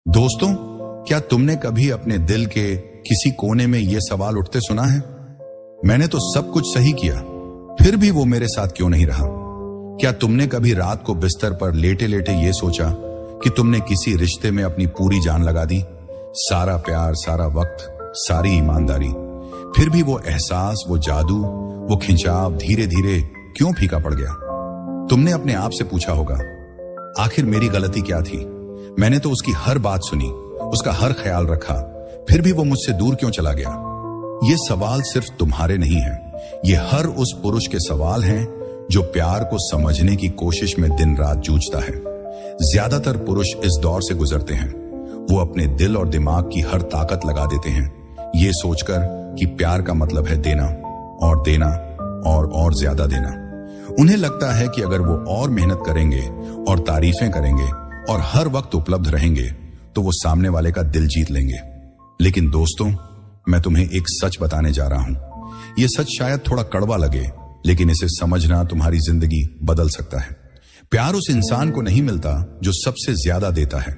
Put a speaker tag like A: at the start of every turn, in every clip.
A: दोस्तों, क्या तुमने कभी अपने दिल के किसी कोने में यह सवाल उठते सुना है? मैंने तो सब कुछ सही किया, फिर भी वो मेरे साथ क्यों नहीं रहा? क्या तुमने कभी रात को बिस्तर पर लेटे लेटे ये सोचा कि तुमने किसी रिश्ते में अपनी पूरी जान लगा दी, सारा प्यार, सारा वक्त, सारी ईमानदारी, फिर भी वो एहसास, वो जादू, वो खिंचाव धीरे धीरे क्यों फीका पड़ गया? तुमने अपने आप से पूछा होगा, आखिर मेरी गलती क्या थी? मैंने तो उसकी हर बात सुनी, उसका हर ख्याल रखा, फिर भी वो मुझसे दूर क्यों चला गया? ये सवाल सिर्फ तुम्हारे नहीं हैं, ये हर उस पुरुष के सवाल हैं जो प्यार को समझने की कोशिश में दिन रात जूझता है। ज्यादातर पुरुष इस दौर से गुजरते हैं। वो अपने दिल और दिमाग की हर ताकत लगा देते हैं, ये सोचकर कि प्यार का मतलब है देना और देना और ज्यादा देना। उन्हें लगता है कि अगर वो और मेहनत करेंगे और तारीफें करेंगे और हर वक्त उपलब्ध रहेंगे तो वो सामने वाले का दिल जीत लेंगे। लेकिन दोस्तों, मैं तुम्हें एक सच बताने जा रहा हूं। यह सच शायद थोड़ा कड़वा लगे, लेकिन इसे समझना तुम्हारी जिंदगी बदल सकता है। प्यार उस इंसान को नहीं मिलता जो सबसे ज्यादा देता है।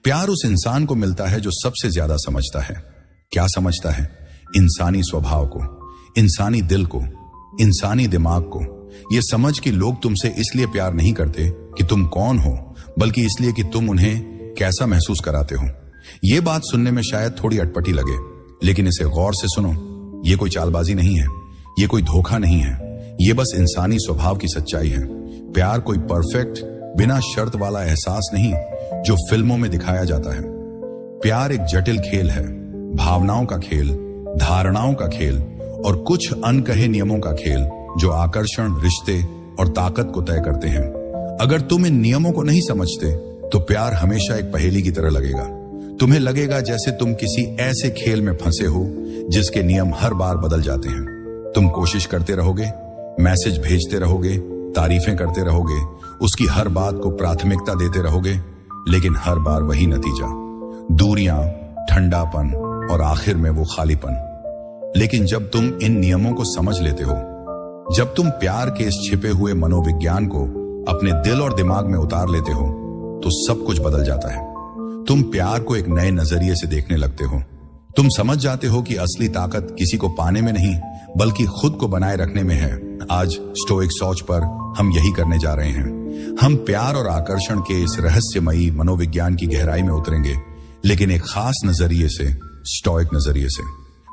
A: प्यार उस इंसान को मिलता है जो सबसे ज्यादा समझता है। क्या समझता है? इंसानी स्वभाव को, इंसानी दिल को, इंसानी दिमाग को। यह समझ कि लोग तुमसे इसलिए प्यार नहीं करते कि तुम कौन हो, बल्कि इसलिए कि तुम उन्हें कैसा महसूस कराते हो। यह बात सुनने में शायद थोड़ी अटपटी लगे, लेकिन इसे गौर से सुनो। यह कोई चालबाजी नहीं है, यह कोई धोखा नहीं है, यह बस इंसानी स्वभाव की सच्चाई है। प्यार कोई परफेक्ट, बिना शर्त वाला एहसास नहीं जो फिल्मों में दिखाया जाता है। प्यार एक जटिल खेल है, भावनाओं का खेल, धारणाओं का खेल और कुछ अनकहे नियमों का खेल जो आकर्षण, रिश्ते और ताकत को तय करते हैं। अगर तुम इन नियमों को नहीं समझते तो प्यार हमेशा एक पहेली की तरह लगेगा। तुम्हें लगेगा जैसे तुम किसी ऐसे खेल में फंसे हो जिसके नियम हर बार बदल जाते हैं। तुम कोशिश करते रहोगे, मैसेज भेजते रहोगे, तारीफें करते रहोगे, उसकी हर बात को प्राथमिकता देते रहोगे, लेकिन हर बार वही नतीजा, दूरियां, ठंडापन और आखिर में वो खालीपन। लेकिन जब तुम इन नियमों को समझ लेते हो, जब तुम प्यार के इस छिपे हुए मनोविज्ञान को अपने दिल और दिमाग में उतार लेते हो, तो सब कुछ बदल जाता है। तुम प्यार को एक नए नजरिए से देखने लगते हो। तुम समझ जाते हो कि असली ताकत किसी को पाने में नहीं, बल्कि खुद को बनाए रखने में है। आज स्टोइक सोच पर हम यही करने जा रहे हैं। हम प्यार और आकर्षण के इस रहस्यमयी मनोविज्ञान की गहराई में उतरेंगे, लेकिन एक खास नजरिए से, स्टोइक नजरिए से।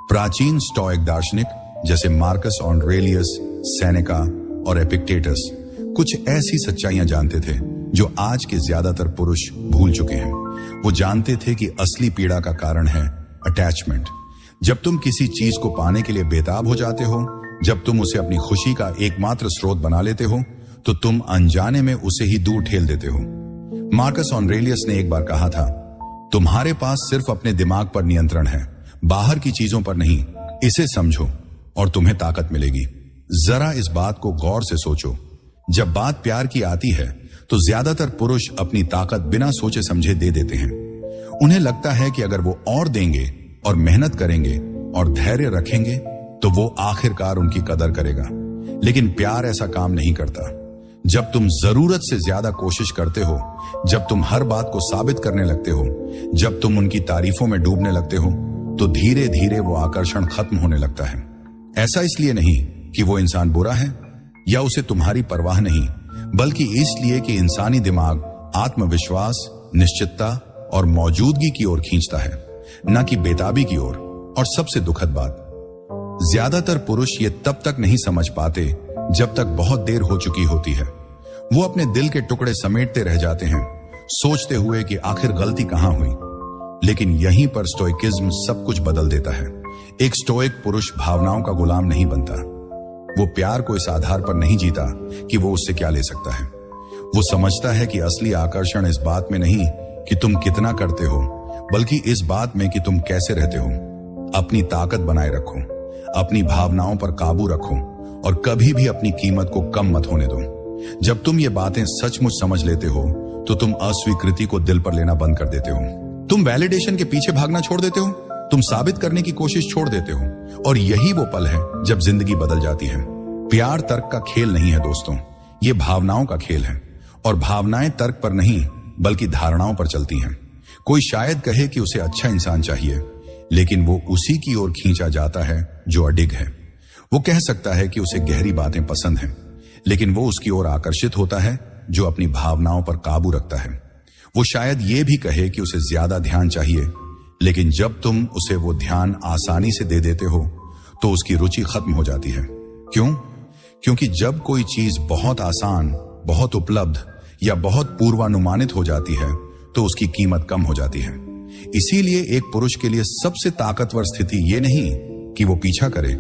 A: प्राचीन स्टोइक दार्शनिक जैसे मार्कस ऑरेलियस, सेनेका और एपिक्टेटस कुछ ऐसी सच्चाइयां जानते थे जो आज के ज्यादातर पुरुष भूल चुके हैं। वो जानते थे कि असली पीड़ा का कारण है अटैचमेंट। जब तुम किसी चीज को पाने के लिए बेताब हो जाते हो, जब तुम उसे अपनी खुशी का एकमात्र स्रोत बना लेते हो, तो तुम अनजाने में उसे ही दूर ठेल देते हो। मार्कस ऑरेलियस ने एक बार कहा था, तुम्हारे पास सिर्फ अपने दिमाग पर नियंत्रण है, बाहर की चीजों पर नहीं। इसे समझो और तुम्हें ताकत मिलेगी। जरा इस बात को गौर से सोचो। जब बात प्यार की आती है तो ज्यादातर पुरुष अपनी ताकत बिना सोचे समझे दे देते हैं। उन्हें लगता है कि अगर वो और देंगे और मेहनत करेंगे और धैर्य रखेंगे तो वो आखिरकार उनकी कदर करेगा। लेकिन प्यार ऐसा काम नहीं करता। जब तुम जरूरत से ज्यादा कोशिश करते हो, जब तुम हर बात को साबित करने लगते हो, जब तुम उनकी तारीफों में डूबने लगते हो, तो धीरे धीरे वो आकर्षण खत्म होने लगता है। ऐसा इसलिए नहीं कि वो इंसान बुरा है या उसे तुम्हारी परवाह नहीं, बल्कि इसलिए कि इंसानी दिमाग आत्मविश्वास, निश्चितता और मौजूदगी की ओर खींचता है, न कि बेताबी की ओर। और सबसे दुखद बात, ज्यादातर पुरुष ये तब तक नहीं समझ पाते जब तक बहुत देर हो चुकी होती है। वो अपने दिल के टुकड़े समेटते रह जाते हैं, सोचते हुए कि आखिर गलती कहां हुई। लेकिन यहीं पर स्टोइकिज्म सब कुछ बदल देता है। एक स्टोइक पुरुष भावनाओं का गुलाम नहीं बनता। वो प्यार को इस आधार पर नहीं जीता कि वो उससे क्या ले सकता है। वो समझता है कि असली आकर्षण इस बात में नहीं कि तुम कितना करते हो, बल्कि इस बात में कि तुम कैसे रहते हो। अपनी ताकत बनाए रखो, अपनी भावनाओं पर काबू रखो और कभी भी अपनी कीमत को कम मत होने दो। जब तुम ये बातें सचमुच समझ लेते हो तो तुम अस्वीकृति को दिल पर लेना बंद कर देते हो। तुम वैलिडेशन के पीछे भागना छोड़ देते हो, तुम साबित करने की कोशिश छोड़ देते हो। और यही वो पल है जब जिंदगी बदल जाती है। प्यार तर्क का खेल नहीं है दोस्तों, ये भावनाओं का खेल है। और भावनाएं तर्क पर नहीं बल्कि धारणाओं पर चलती हैं। कोई शायद कहे कि उसे अच्छा इंसान चाहिए, लेकिन वो उसी की ओर खींचा जाता है जो अडिग है। वो कह सकता है कि उसे गहरी बातें पसंद हैं, लेकिन वो उसकी ओर आकर्षित होता है जो अपनी भावनाओं पर काबू रखता है। वो शायद ये भी कहे कि उसे ज्यादा ध्यान चाहिए, लेकिन जब तुम उसे वो ध्यान आसानी से दे देते हो तो उसकी रुचि खत्म हो जाती है। क्यों? क्योंकि जब कोई चीज बहुत आसान, बहुत उपलब्ध या बहुत पूर्वानुमानित हो जाती है तो उसकी कीमत कम हो जाती है। इसीलिए एक पुरुष के लिए सबसे ताकतवर स्थिति ये नहीं कि वो पीछा करे,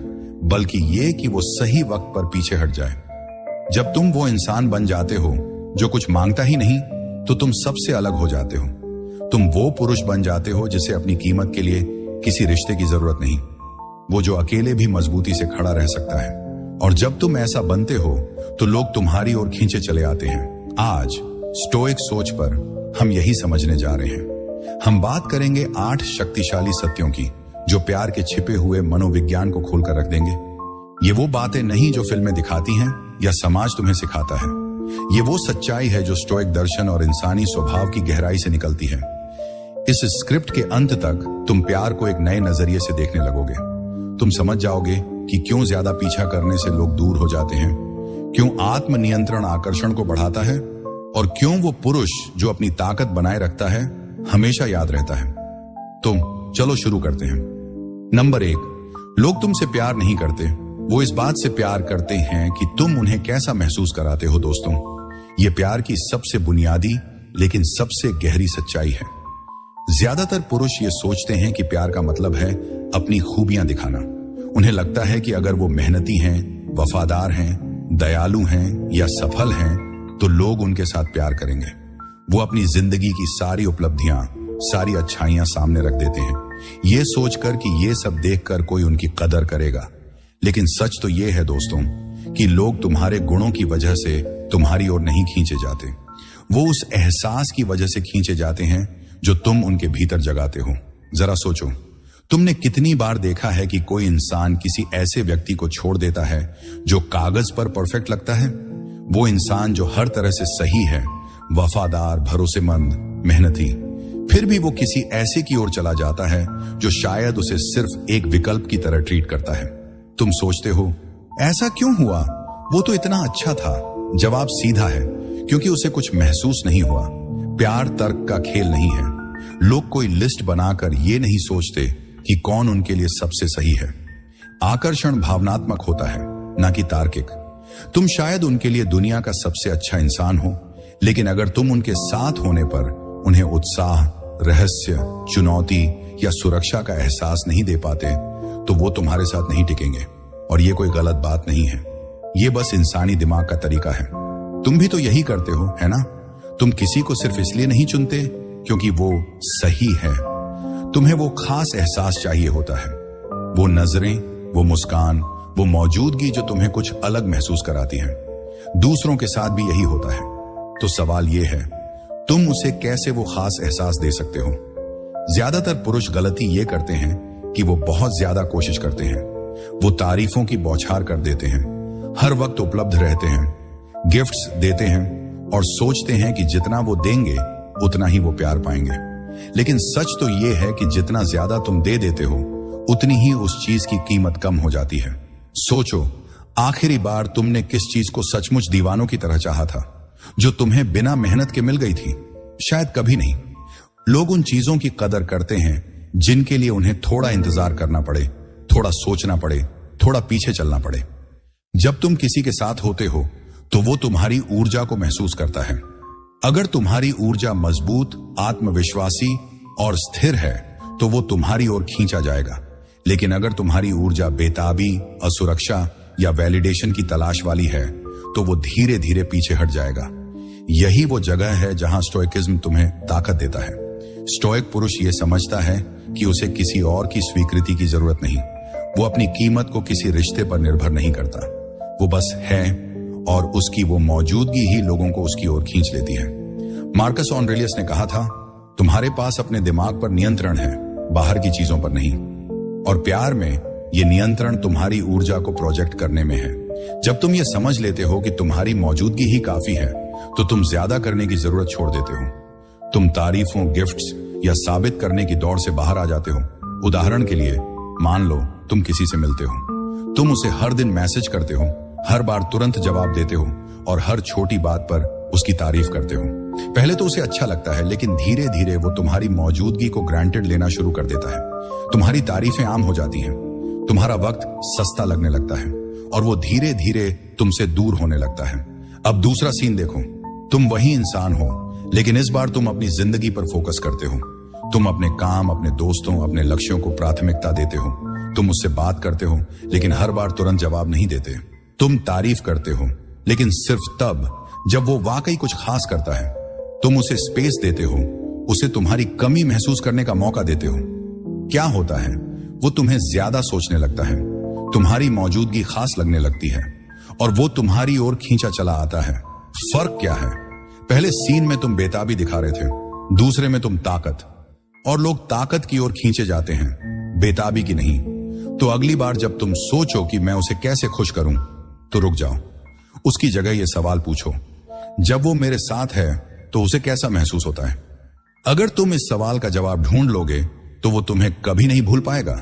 A: बल्कि ये कि वो सही वक्त पर पीछे हट जाए। जब तुम वो इंसान बन जाते हो जो कुछ मांगता ही नहीं, तो तुम सबसे अलग हो जाते हो। तुम वो पुरुष बन जाते हो जिसे अपनी कीमत के लिए किसी रिश्ते की जरूरत नहीं, वो जो अकेले भी मजबूती से खड़ा रह सकता है। और जब तुम ऐसा बनते हो तो लोग तुम्हारी ओर खींचे चले आते हैं। आज स्टोइक सोच पर हम यही समझने जा रहे हैं। हम बात करेंगे 8 शक्तिशाली सत्यों की जो प्यार के छिपे हुए मनोविज्ञान को खोलकर रख देंगे। ये वो बातें नहीं जो फिल्में दिखाती हैं या समाज तुम्हें सिखाता है। ये वो सच्चाई है जो स्टोइक दर्शन और इंसानी स्वभाव की गहराई से निकलती है। इस स्क्रिप्ट के अंत तक तुम प्यार को एक नए नजरिए से देखने लगोगे। तुम समझ जाओगे कि क्यों ज्यादा पीछा करने से लोग दूर हो जाते हैं, क्यों आत्मनियंत्रण आकर्षण को बढ़ाता है, और क्यों वो पुरुष जो अपनी ताकत बनाए रखता है हमेशा याद रहता है। तो चलो शुरू करते हैं। नंबर 1, लोग तुमसे प्यार नहीं करते, वो इस बात से प्यार करते हैं कि तुम उन्हें कैसा महसूस कराते हो। दोस्तों, ये प्यार की सबसे बुनियादी लेकिन सबसे गहरी सच्चाई है। ज्यादातर पुरुष ये सोचते हैं कि प्यार का मतलब है अपनी खूबियां दिखाना। उन्हें लगता है कि अगर वो मेहनती हैं, वफादार हैं, दयालु हैं या सफल हैं तो लोग उनके साथ प्यार करेंगे। वो अपनी जिंदगी की सारी उपलब्धियां, सारी अच्छाइयां सामने रख देते हैं, ये सोचकर कि ये सब देखकर कोई उनकी कदर करेगा। लेकिन सच तो ये है दोस्तों कि लोग तुम्हारे गुणों की वजह से तुम्हारी ओर नहीं खींचे जाते, वो उस एहसास की वजह से खींचे जाते हैं जो तुम उनके भीतर जगाते हो। जरा सोचो, तुमने कितनी बार देखा है कि कोई इंसान किसी ऐसे व्यक्ति को छोड़ देता है जो कागज पर परफेक्ट लगता है। वो इंसान जो हर तरह से सही है, वफादार, भरोसेमंद, मेहनती, फिर भी वो किसी ऐसे की ओर चला जाता है जो शायद उसे सिर्फ एक विकल्प की तरह ट्रीट करता है। तुम सोचते हो ऐसा क्यों हुआ, वो तो इतना अच्छा था। जवाब सीधा है, क्योंकि उसे कुछ महसूस नहीं हुआ। प्यार तर्क का खेल नहीं है। लोग कोई लिस्ट बनाकर ये नहीं सोचते कि कौन उनके लिए सबसे सही है। आकर्षण भावनात्मक होता है, ना कि तार्किक। तुम शायद उनके लिए दुनिया का सबसे अच्छा इंसान हो, लेकिन अगर तुम उनके साथ होने पर उन्हें उत्साह, रहस्य, चुनौती या सुरक्षा का एहसास नहीं दे पाते तो वो तुम्हारे साथ नहीं टिकेंगे। और ये कोई गलत बात नहीं है, ये बस इंसानी दिमाग का तरीका है। तुम भी तो यही करते हो, है ना? तुम किसी को सिर्फ इसलिए नहीं चुनते क्योंकि वो सही है। तुम्हें वो खास एहसास चाहिए होता है, वो नजरें, वो मुस्कान, वो मौजूदगी जो तुम्हें कुछ अलग महसूस कराती है। दूसरों के साथ भी यही होता है। तो सवाल ये है, तुम उसे कैसे वो खास एहसास दे सकते हो? ज्यादातर पुरुष गलती ये करते हैं कि वो बहुत ज्यादा कोशिश करते हैं। वो तारीफों की बौछार कर देते हैं, हर वक्त उपलब्ध रहते हैं, गिफ्ट्स देते हैं और सोचते हैं कि जितना वो देंगे उतना ही वो प्यार पाएंगे। लेकिन सच तो ये है कि जितना ज्यादा तुम दे देते हो उतनी ही उस चीज की कीमत कम हो जाती है। सोचो, आखिरी बार तुमने किस चीज को सचमुच दीवानों की तरह चाहा था, जो तुम्हें बिना मेहनत के मिल गई थी? शायद कभी नहीं। लोग उन चीजों की कदर करते हैं जिनके लिए उन्हें थोड़ा इंतजार करना पड़े, थोड़ा सोचना पड़े, थोड़ा पीछे चलना पड़े। जब तुम किसी के साथ होते हो तो वो तुम्हारी ऊर्जा को महसूस करता है। अगर तुम्हारी ऊर्जा मजबूत, आत्मविश्वासी और स्थिर है तो वो तुम्हारी ओर खींचा जाएगा। लेकिन अगर तुम्हारी ऊर्जा बेताबी, असुरक्षा या वैलिडेशन की तलाश वाली है तो वो धीरे धीरे पीछे हट जाएगा। यही वो जगह है जहां स्टोइकिज्म तुम्हें ताकत देता है। स्टोइक पुरुष ये समझता है कि उसे किसी और की स्वीकृति की जरूरत नहीं। वो अपनी कीमत को किसी रिश्ते पर निर्भर नहीं करता, वो बस है और उसकी वो मौजूदगी ही लोगों को उसकी ओर खींच लेती है। मार्कस ऑरेलियस ने कहा था, तुम्हारे पास अपने दिमाग पर नियंत्रण है, बाहर की चीजों पर नहीं। और प्यार में ये नियंत्रण तुम्हारी ऊर्जा को प्रोजेक्ट करने में है। जब तुम ये समझ लेते हो कि तुम्हारी मौजूदगी ही काफी है तो तुम ज्यादा करने की जरूरत छोड़ देते हो। तुम तारीफों, गिफ्ट्स या साबित करने की दौड़ से बाहर आ जाते हो। उदाहरण के लिए, मान लो तुम किसी से मिलते हो, तुम उसे हर दिन मैसेज करते हो, हर बार तुरंत जवाब देते हो और हर छोटी बात पर उसकी तारीफ करते हो। पहले तो उसे अच्छा लगता है, लेकिन धीरे धीरे वो तुम्हारी मौजूदगी को ग्रांटेड लेना शुरू कर देता है। तुम्हारी तारीफें आम हो जाती हैं, तुम्हारा वक्त सस्ता लगने लगता है और वो धीरे धीरे तुमसे दूर होने लगता है। अब दूसरा सीन देखो, तुम वही इंसान हो, लेकिन इस बार तुम अपनी जिंदगी पर फोकस करते हो। तुम अपने काम, अपने दोस्तों, अपने लक्ष्यों को प्राथमिकता देते हो। तुम उससे बात करते हो, लेकिन हर बार तुरंत जवाब नहीं देते। तुम तारीफ करते हो, लेकिन सिर्फ तब जब वो वाकई कुछ खास करता है। तुम उसे स्पेस देते हो, उसे तुम्हारी कमी महसूस करने का मौका देते हो। क्या होता है, वो तुम्हें ज्यादा सोचने लगता है, तुम्हारी मौजूदगी खास लगने लगती है और वो तुम्हारी ओर खींचा चला आता है। फर्क क्या है? पहले सीन में तुम बेताबी दिखा रहे थे, दूसरे में तुम ताकत, और लोग ताकत की ओर खींचे जाते हैं, बेताबी की नहीं। तो अगली बार जब तुम सोचो कि मैं उसे कैसे खुश करूं, तो रुक जाओ। उसकी जगह ये सवाल पूछो, जब वो मेरे साथ है तो उसे कैसा महसूस होता है? अगर तुम इस सवाल का जवाब ढूंढ लोगे तो वो तुम्हें कभी नहीं भूल पाएगा।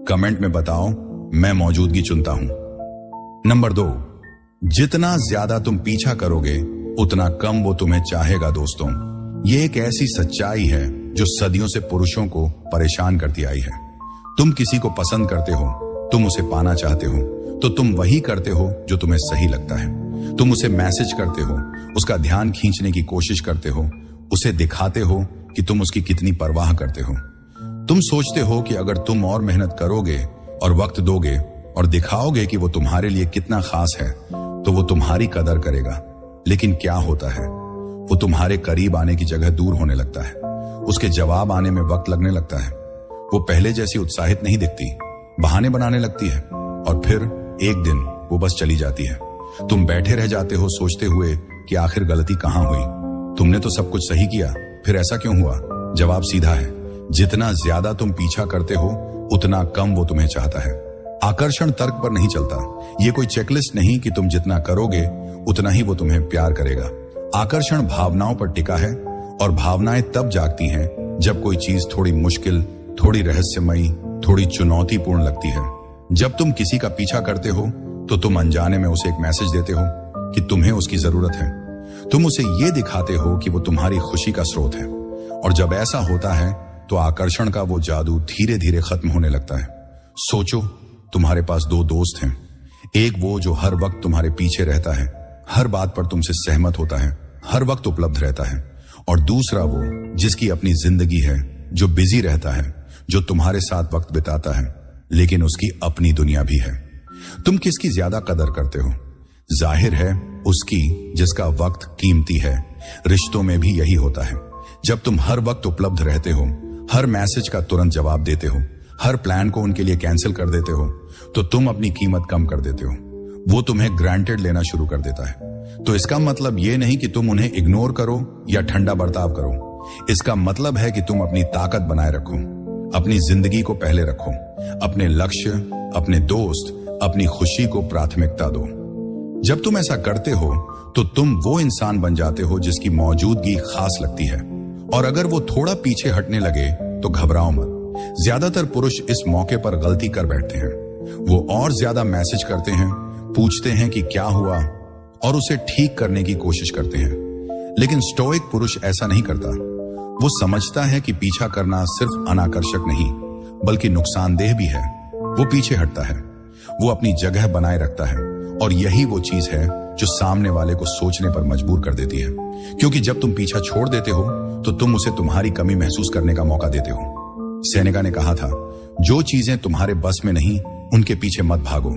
A: कमेंट में बताओ, मैं मौजूदगी चुनता हूं। नंबर 2, जितना ज्यादा तुम पीछा करोगे उतना कम वो तुम्हें चाहेगा। दोस्तों, ये एक ऐसी सच्चाई है जो सदियों से पुरुषों को परेशान करती आई है। तुम किसी को पसंद करते हो, तुम उसे पाना चाहते हो, तो तुम वही करते हो जो तुम्हें सही लगता है। तुम उसे मैसेज करते हो, उसका ध्यान खींचने की कोशिश करते हो, उसे दिखाते हो कि तुम उसकी कितनी परवाह करते हो। तुम सोचते हो कि अगर तुम और मेहनत करोगे और वक्त दोगे और दिखाओगे कि वो तुम्हारे लिए कितना खास है, तो वो तुम्हारी कदर करेगा। लेकिन क्या होता है, वो तुम्हारे करीब आने की जगह दूर होने लगता है। उसके जवाब आने में वक्त लगने लगता है। वो पहले जैसी उत्साहित नहीं दिखती, बहाने बनाने लगती है और फिर एक दिन वो बस चली जाती है। तुम बैठे रह जाते हो सोचते हुए कि आखिर गलती कहां हुई। तुमने तो सब कुछ सही किया, फिर ऐसा क्यों हुआ? जवाब सीधा है, जितना ज्यादा तुम पीछा करते हो उतना कम वो तुम्हें चाहता है। आकर्षण तर्क पर नहीं चलता। ये कोई चेकलिस्ट नहीं कि तुम जितना करोगे उतना ही वो तुम्हें प्यार करेगा। आकर्षण भावनाओं पर टिका है और भावनाएं तब जागती हैं जब कोई चीज थोड़ी मुश्किल, थोड़ी रहस्यमयी, थोड़ी चुनौतीपूर्ण लगती है। जब तुम किसी का पीछा करते हो तो तुम अनजाने में उसे एक मैसेज देते हो कि तुम्हें उसकी जरूरत है। तुम उसे ये दिखाते हो कि वो तुम्हारी खुशी का स्रोत है। और जब ऐसा होता है तो आकर्षण का वो जादू धीरे धीरे खत्म होने लगता है। सोचो, तुम्हारे पास 2 दोस्त हैं। एक वो जो हर वक्त तुम्हारे पीछे रहता है, हर बात पर तुमसे सहमत होता है, हर वक्त उपलब्ध रहता है, और दूसरा वो जिसकी अपनी जिंदगी है, जो बिजी रहता है, जो तुम्हारे साथ वक्त बिताता है, लेकिन उसकी अपनी दुनिया भी है। तुम किसकी ज्यादा कदर करते हो? जाहिर है उसकी जिसका वक्त कीमती है। रिश्तों में भी यही होता है। जब तुम हर वक्त उपलब्ध रहते हो, हर मैसेज का तुरंत जवाब देते हो, हर प्लान को उनके लिए कैंसिल कर देते हो, तो तुम अपनी कीमत कम कर देते हो। वो तुम्हें ग्रांटेड लेना शुरू कर देता है। तो इसका मतलब ये नहीं कि तुम उन्हें इग्नोर करो या ठंडा बर्ताव करो। इसका मतलब है कि तुम अपनी ताकत बनाए रखो, अपनी जिंदगी को पहले रखो, अपने लक्ष्य, अपने दोस्त, अपनी खुशी को प्राथमिकता दो। जब तुम ऐसा करते हो तो तुम वो इंसान बन जाते हो जिसकी मौजूदगी खास लगती है। और अगर वो थोड़ा पीछे हटने लगे तो घबराओ मत। ज्यादातर पुरुष इस मौके पर गलती कर बैठते हैं। वो और ज्यादा मैसेज करते हैं, पूछते हैं कि क्या हुआ, और उसे ठीक करने की कोशिश करते हैं। लेकिन स्टोइक पुरुष ऐसा नहीं करता। वो समझता है कि पीछा करना सिर्फ अनाकर्षक नहीं बल्कि नुकसानदेह भी है। वो पीछे हटता है, वो अपनी जगह बनाए रखता है, और यही वो चीज है जो सामने वाले को सोचने पर मजबूर कर देती है। क्योंकि जब तुम पीछा छोड़ देते हो तो तुम उसे तुम्हारी कमी महसूस करने का मौका देते हो। सेनेका ने कहा था, जो चीजें तुम्हारे बस में नहीं उनके पीछे मत भागो।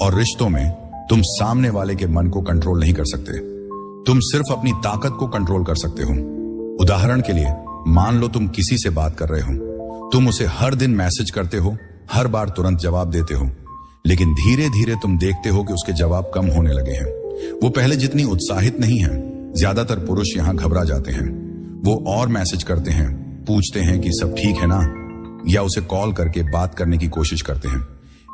A: और रिश्तों में तुम सामने वाले के मन को कंट्रोल नहीं कर सकते, तुम सिर्फ अपनी ताकत को कंट्रोल कर सकते हो। उदाहरण के लिए, मान लो तुम किसी से बात कर रहे हो, तुम उसे हर दिन मैसेज करते हो, हर बार तुरंत जवाब देते हो, लेकिन धीरे धीरे तुम देखते हो कि उसके जवाब कम होने लगे हैं। वो पहले जितनी उत्साहित नहीं है। ज्यादातर पुरुष यहां घबरा जाते हैं। वो और मैसेज करते हैं, पूछते हैं कि सब ठीक है ना, या उसे कॉल करके बात करने की कोशिश करते हैं।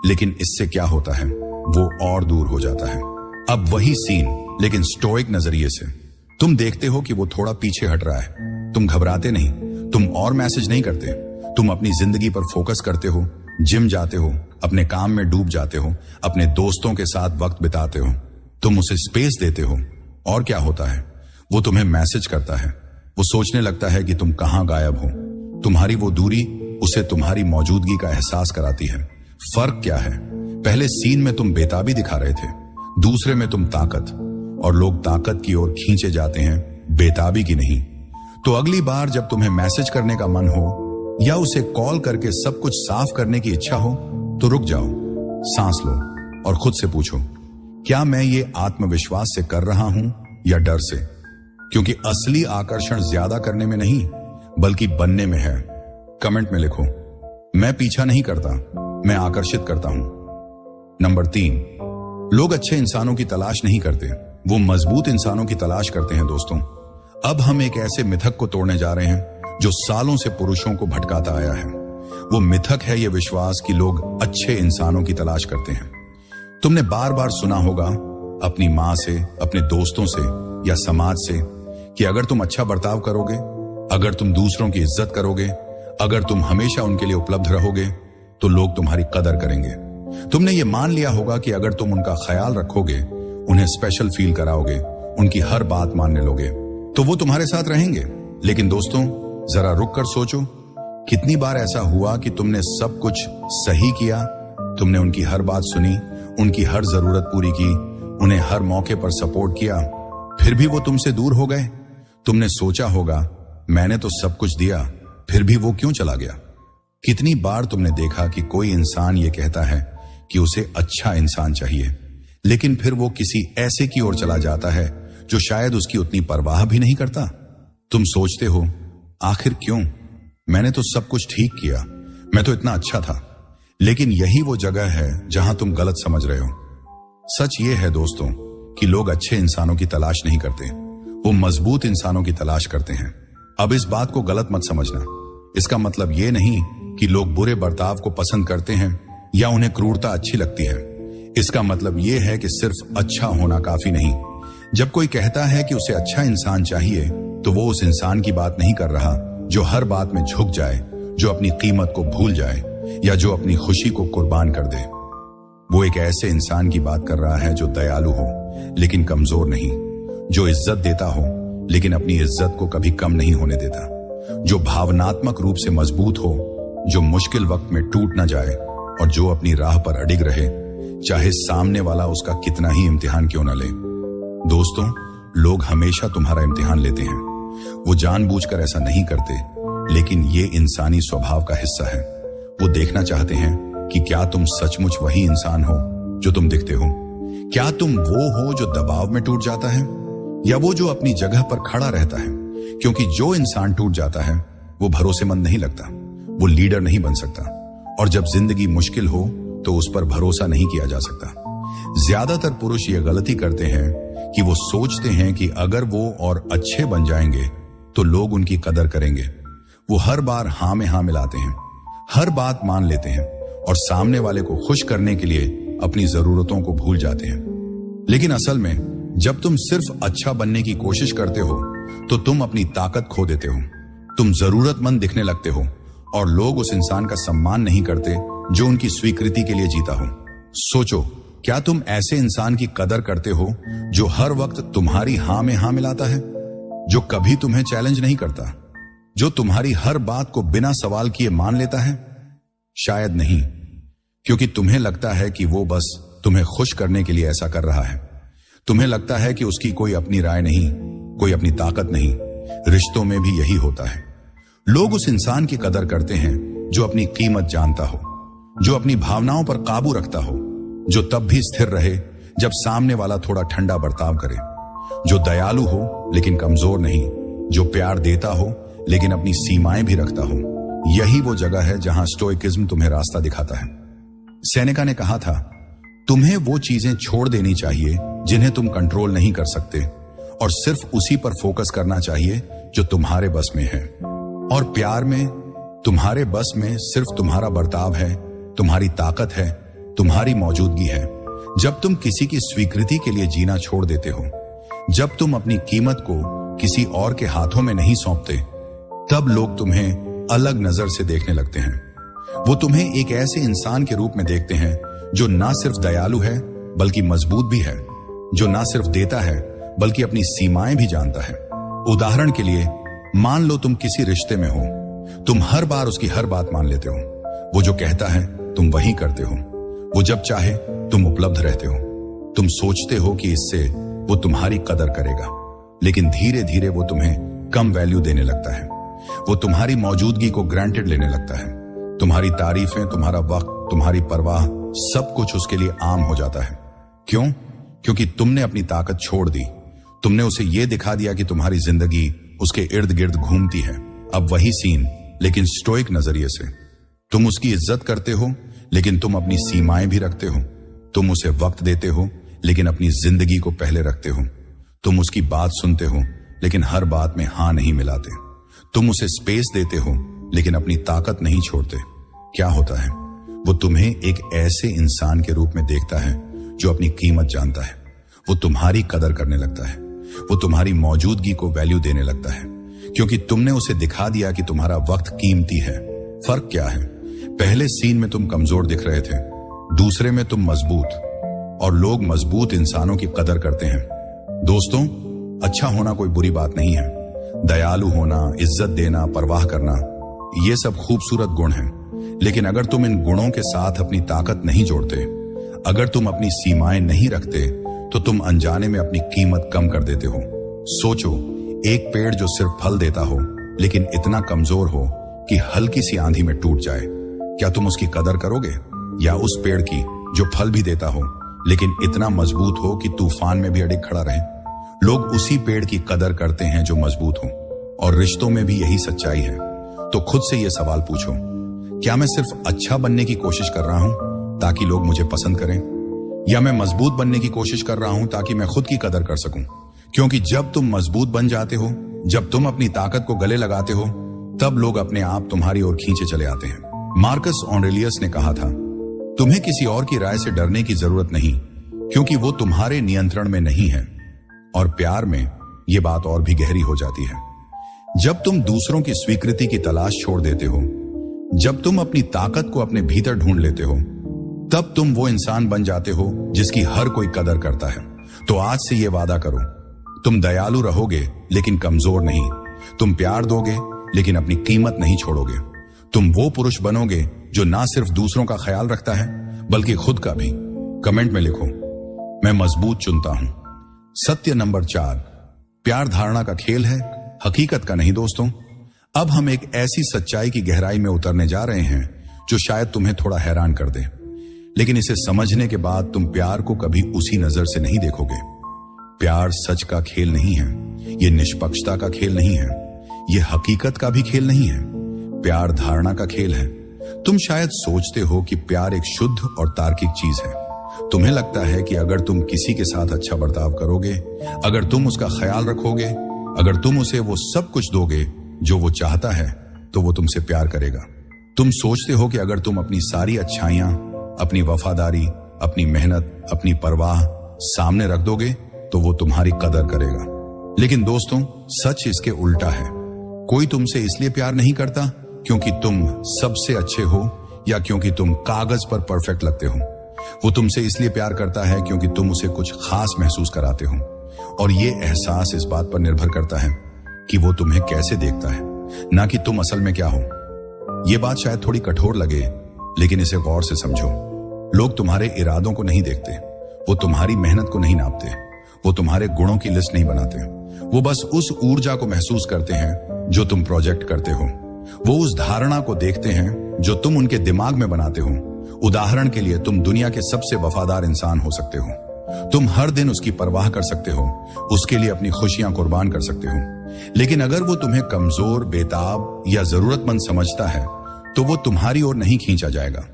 A: लेकिन इससे क्या होता है, वो और दूर हो जाता है। अब वही सीन, लेकिन स्टोइक नजरिए से। तुम देखते हो कि वो थोड़ा पीछे हट रहा है। तुम घबराते नहीं, तुम और मैसेज नहीं करते, तुम अपनी जिंदगी पर फोकस करते हो, जिम जाते हो, अपने काम में डूब जाते हो, अपने दोस्तों के साथ वक्त बिताते हो, तुम उसे स्पेस देते हो। और क्या होता है, वो तुम्हें मैसेज करता है, वो सोचने लगता है कि तुम कहां गायब हो। तुम्हारी वो दूरी उसे तुम्हारी मौजूदगी का एहसास कराती है। फर्क क्या है, पहले सीन में तुम बेताबी दिखा रहे थे, दूसरे में तुम ताकत, और लोग ताकत की ओर खींचे जाते हैं, बेताबी की नहीं। तो अगली बार जब तुम्हें मैसेज करने का मन हो या उसे कॉल करके सब कुछ साफ करने की इच्छा हो, तो रुक जाओ, सांस लो और खुद से पूछो, क्या मैं ये आत्मविश्वास से कर रहा हूं या डर से? क्योंकि असली आकर्षण ज्यादा करने में नहीं बल्कि बनने में है। कमेंट में लिखो, मैं पीछा नहीं करता, मैं आकर्षित करता हूं। नंबर 3, लोग अच्छे इंसानों की तलाश नहीं करते, वो मजबूत इंसानों की तलाश करते हैं। दोस्तों, अब हम एक ऐसे मिथक को तोड़ने जा रहे हैं जो सालों से पुरुषों को भटकाता आया है। वो मिथक है ये विश्वास कि लोग अच्छे इंसानों की तलाश करते हैं। तुमने बार बार सुना होगा अपनी मां से, अपने दोस्तों से या समाज से कि अगर तुम अच्छा बर्ताव करोगे, अगर तुम दूसरों की इज्जत करोगे, अगर तुम हमेशा उनके लिए उपलब्ध रहोगे, तो लोग तुम्हारी कदर करेंगे। तुमने ये मान लिया होगा कि अगर तुम उनका ख्याल रखोगे, उन्हें स्पेशल फील कराओगे, उनकी हर बात मानने लोगे, तो वो तुम्हारे साथ रहेंगे। लेकिन दोस्तों, जरा रुक कर सोचो, कितनी बार ऐसा हुआ कि तुमने सब कुछ सही किया, तुमने उनकी हर बात सुनी, उनकी हर जरूरत पूरी की, उन्हें हर मौके पर सपोर्ट किया, फिर भी वो तुमसे दूर हो गए। तुमने सोचा होगा, मैंने तो सब कुछ दिया, फिर भी वो क्यों चला गया? कितनी बार तुमने देखा कि कोई इंसान ये कहता है कि उसे अच्छा इंसान चाहिए, लेकिन फिर वो किसी ऐसे की ओर चला जाता है जो शायद उसकी उतनी परवाह भी नहीं करता। तुम सोचते हो, आखिर क्यों? मैंने तो सब कुछ ठीक किया, मैं तो इतना अच्छा था। लेकिन यही वो जगह है जहां तुम गलत समझ रहे हो। सच ये है दोस्तों कि लोग अच्छे इंसानों की तलाश नहीं करते, वो मजबूत इंसानों की तलाश करते हैं। अब इस बात को गलत मत समझना, इसका मतलब ये नहीं कि लोग बुरे बर्ताव को पसंद करते हैं या उन्हें क्रूरता अच्छी लगती है। इसका मतलब ये है कि सिर्फ अच्छा होना काफी नहीं। जब कोई कहता है कि उसे अच्छा इंसान चाहिए, तो वो उस इंसान की बात नहीं कर रहा जो हर बात में झुक जाए, जो अपनी कीमत को भूल जाए या जो अपनी खुशी को कुर्बान कर दे। वो एक ऐसे इंसान की बात कर रहा है जो दयालु हो लेकिन कमजोर नहीं, जो इज्जत देता हो लेकिन अपनी इज्जत को कभी कम नहीं होने देता, जो भावनात्मक रूप से मजबूत हो, जो मुश्किल वक्त में टूट ना जाए और जो अपनी राह पर अडिग रहे, चाहे सामने वाला उसका कितना ही इम्तिहान क्यों न ले। दोस्तों, लोग हमेशा तुम्हारा इम्तिहान लेते हैं। वो जानबूझकर ऐसा नहीं करते, लेकिन ये इंसानी स्वभाव का हिस्सा है। वो देखना चाहते हैं कि क्या तुम सचमुच वही इंसान हो जो तुम दिखते हो। क्या तुम वो हो जो दबाव में टूट जाता है, या वो जो अपनी जगह पर खड़ा रहता है? क्योंकि जो इंसान टूट जाता है वो भरोसेमंद नहीं लगता, वो लीडर नहीं बन सकता, और जब जिंदगी मुश्किल हो तो उस पर भरोसा नहीं किया जा सकता। ज्यादातर पुरुष ये गलती करते हैं कि वो सोचते हैं कि अगर वो और अच्छे बन जाएंगे तो लोग उनकी कदर करेंगे। वो हर बार हाँ में हाँ मिलाते हैं, हर बात मान लेते हैं और सामने वाले को खुश करने के लिए अपनी जरूरतों को भूल जाते हैं। लेकिन असल में जब तुम सिर्फ अच्छा बनने की कोशिश करते हो तो तुम अपनी ताकत खो देते हो, तुम जरूरतमंद दिखने लगते हो और लोग उस इंसान का सम्मान नहीं करते जो उनकी स्वीकृति के लिए जीता हो। सोचो, क्या तुम ऐसे इंसान की कदर करते हो जो हर वक्त तुम्हारी हाँ में हाँ मिलाता है, जो कभी तुम्हें चैलेंज नहीं करता, जो तुम्हारी हर बात को बिना सवाल किए मान लेता है? शायद नहीं, क्योंकि तुम्हें लगता है कि वो बस तुम्हें खुश करने के लिए ऐसा कर रहा है। तुम्हें लगता है कि उसकी कोई अपनी राय नहीं, कोई अपनी ताकत नहीं। रिश्तों में भी यही होता है। लोग उस इंसान की कदर करते हैं जो अपनी कीमत जानता हो, जो अपनी भावनाओं पर काबू रखता हो, जो तब भी स्थिर रहे जब सामने वाला थोड़ा ठंडा बर्ताव करे, जो दयालु हो लेकिन कमजोर नहीं, जो प्यार देता हो लेकिन अपनी सीमाएं भी रखता हो। यही वो जगह है जहां स्टोइकिज्म तुम्हें रास्ता दिखाता है। सेनेका ने कहा था, तुम्हें वो चीजें छोड़ देनी चाहिए जिन्हें तुम कंट्रोल नहीं कर सकते और सिर्फ उसी पर फोकस करना चाहिए जो तुम्हारे बस में है। और प्यार में तुम्हारे बस में सिर्फ तुम्हारा बर्ताव है, तुम्हारी ताकत है, तुम्हारी मौजूदगी है। जब तुम किसी की स्वीकृति के लिए जीना छोड़ देते हो, जब तुम अपनी कीमत को किसी और के हाथों में नहीं सौंपते, तब लोग तुम्हें अलग नजर से देखने लगते हैं। वो तुम्हें एक ऐसे इंसान के रूप में देखते हैं जो ना सिर्फ दयालु है बल्कि मजबूत भी है, जो ना सिर्फ देता है बल्कि अपनी सीमाएं भी जानता है। उदाहरण के लिए मान लो तुम किसी रिश्ते में हो, तुम हर बार उसकी हर बात मान लेते हो। वो जो कहता है तुम वही करते हो, वो जब चाहे तुम उपलब्ध रहते हो। तुम सोचते हो कि इससे वो तुम्हारी कदर करेगा, लेकिन धीरे धीरे वो तुम्हें कम वैल्यू देने लगता है। वो तुम्हारी मौजूदगी को ग्रांटेड लेने लगता है। तुम्हारी तारीफें, तुम्हारा वक्त, तुम्हारी परवाह, सब कुछ उसके लिए आम हो जाता है। क्यों? क्योंकि तुमने अपनी ताकत छोड़ दी। तुमने उसे यह दिखा दिया कि तुम्हारी जिंदगी उसके इर्द गिर्द घूमती है। अब वही सीन, लेकिन स्टोइक नजरिए से। तुम उसकी इज्जत करते हो, लेकिन तुम अपनी सीमाएं भी रखते हो। तुम उसे वक्त देते हो, लेकिन अपनी जिंदगी को पहले रखते हो। तुम उसकी बात सुनते हो, लेकिन हर बात में हां नहीं मिलाते। तुम उसे स्पेस देते हो, लेकिन अपनी ताकत नहीं छोड़ते। क्या होता है? वो तुम्हें एक ऐसे इंसान के रूप में देखता है जो अपनी कीमत जानता है। वो तुम्हारी कदर करने लगता है। वो तुम्हारी मौजूदगी को वैल्यू देने लगता है, क्योंकि तुमने उसे दिखा दिया कि तुम्हारा वक्त कीमती है। फर्क क्या है? पहले सीन में तुम कमजोर दिख रहे थे, दूसरे में तुम मजबूत। और लोग मजबूत इंसानों की कदर करते हैं। दोस्तों, अच्छा होना कोई बुरी बात नहीं है। दयालु होना, इज्जत देना, परवाह करना, ये सब खूबसूरत गुण हैं। लेकिन अगर तुम इन गुणों के साथ अपनी ताकत नहीं जोड़ते, अगर तुम अपनी सीमाएं नहीं रखते, तो तुम अनजाने में अपनी कीमत कम कर देते हो। सोचो, एक पेड़ जो सिर्फ फल देता हो, लेकिन इतना कमजोर हो कि हल्की सी आंधी में टूट जाए, क्या तुम उसकी कदर करोगे? या उस पेड़ की जो फल भी देता हो, लेकिन इतना मजबूत हो कि तूफान में भी अड़िग खड़ा रहे? लोग उसी पेड़ की कदर करते हैं जो मजबूत हो। और रिश्तों में भी यही सच्चाई है। तो खुद से यह सवाल पूछो, क्या मैं सिर्फ अच्छा बनने की कोशिश कर रहा हूं ताकि लोग मुझे पसंद करें, या मैं मजबूत बनने की कोशिश कर रहा हूं ताकि मैं खुद की कदर कर सकूं? क्योंकि जब तुम मजबूत बन जाते हो, जब तुम अपनी ताकत को गले लगाते हो, तब लोग अपने आप तुम्हारी ओर खींचे चले आते हैं। मार्कस ऑरेलियस ने कहा था, तुम्हें किसी और की राय से डरने की जरूरत नहीं, क्योंकि वो तुम्हारे नियंत्रण में नहीं है। और प्यार में यह बात और भी गहरी हो जाती है। जब तुम दूसरों की स्वीकृति की तलाश छोड़ देते हो, जब तुम अपनी ताकत को अपने भीतर ढूंढ लेते हो, तब तुम वो इंसान बन जाते हो जिसकी हर कोई कदर करता है। तो आज से ये वादा करो, तुम दयालु रहोगे लेकिन कमजोर नहीं। तुम प्यार दोगे लेकिन अपनी कीमत नहीं छोड़ोगे। तुम वो पुरुष बनोगे जो ना सिर्फ दूसरों का ख्याल रखता है बल्कि खुद का भी। कमेंट में लिखो, मैं मजबूत चुनता हूं। सत्य नंबर 4, प्यार धारणा का खेल है, हकीकत का नहीं। दोस्तों, अब हम एक ऐसी सच्चाई की गहराई में उतरने जा रहे हैं जो शायद तुम्हें थोड़ा हैरान कर दे, लेकिन इसे समझने के बाद तुम प्यार को कभी उसी नजर से नहीं देखोगे। प्यार सच का खेल नहीं है, यह निष्पक्षता का खेल नहीं है, यह हकीकत का भी खेल नहीं है। प्यार धारणा का खेल है। तुम शायद सोचते हो कि प्यार एक शुद्ध और तार्किक चीज है। तुम्हें लगता है कि अगर तुम किसी के साथ अच्छा बर्ताव करोगे, अगर तुम उसका ख्याल रखोगे, अगर तुम उसे वो सब कुछ दोगे जो वो चाहता है, तो वो तुमसे प्यार करेगा। तुम सोचते हो कि अगर तुम अपनी सारी अच्छाइयां, अपनी वफादारी, अपनी मेहनत, अपनी परवाह सामने रख दोगे, तो वो तुम्हारी कदर करेगा। लेकिन दोस्तों, सच इसके उल्टा है। कोई तुमसे इसलिए प्यार नहीं करता क्योंकि तुम सबसे अच्छे हो या क्योंकि तुम कागज पर परफेक्ट लगते हो। वो तुमसे इसलिए प्यार करता है क्योंकि तुम उसे कुछ खास महसूस कराते हो। और ये एहसास इस बात पर निर्भर करता है कि वो तुम्हें कैसे देखता है, ना कि तुम असल में क्या हो। ये बात शायद थोड़ी कठोर लगे, लेकिन इसे गौर से समझो। लोग तुम्हारे इरादों को नहीं देखते, वो तुम्हारी मेहनत को नहीं नापते, वो तुम्हारे गुणों की लिस्ट नहीं बनाते। वो बस उस ऊर्जा को महसूस करते हैं जो तुम प्रोजेक्ट करते हो। वो उस धारणा को देखते हैं जो तुम उनके दिमाग में बनाते हो। उदाहरण के लिए, तुम दुनिया के सबसे वफादार इंसान हो सकते हो, तुम हर दिन उसकी परवाह कर सकते हो, उसके लिए अपनी खुशियां कुर्बान कर सकते हो। लेकिन अगर वो तुम्हें कमजोर, बेताब या जरूरतमंद समझता है, तो वो तुम्हारी ओर नहीं खींचा जाएगा।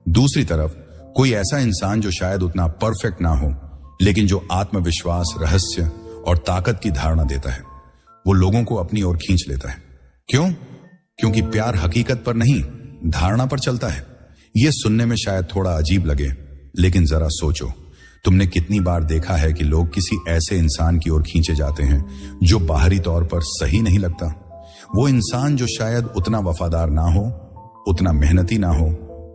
A: दूसरी तरफ, कोई ऐसा इंसान जो शायद उतना परफेक्ट ना हो, लेकिन जो आत्मविश्वास, रहस्य और ताकत की धारणा देता है, वो लोगों को अपनी ओर खींच लेता है। क्यों? क्योंकि प्यार हकीकत पर नहीं, धारणा पर चलता है। यह सुनने में शायद थोड़ा अजीब लगे, लेकिन जरा सोचो, तुमने कितनी बार देखा है कि लोग किसी ऐसे इंसान की ओर खींचे जाते हैं जो बाहरी तौर पर सही नहीं लगता। वो इंसान जो शायद उतना वफादार ना हो, उतना मेहनती ना हो,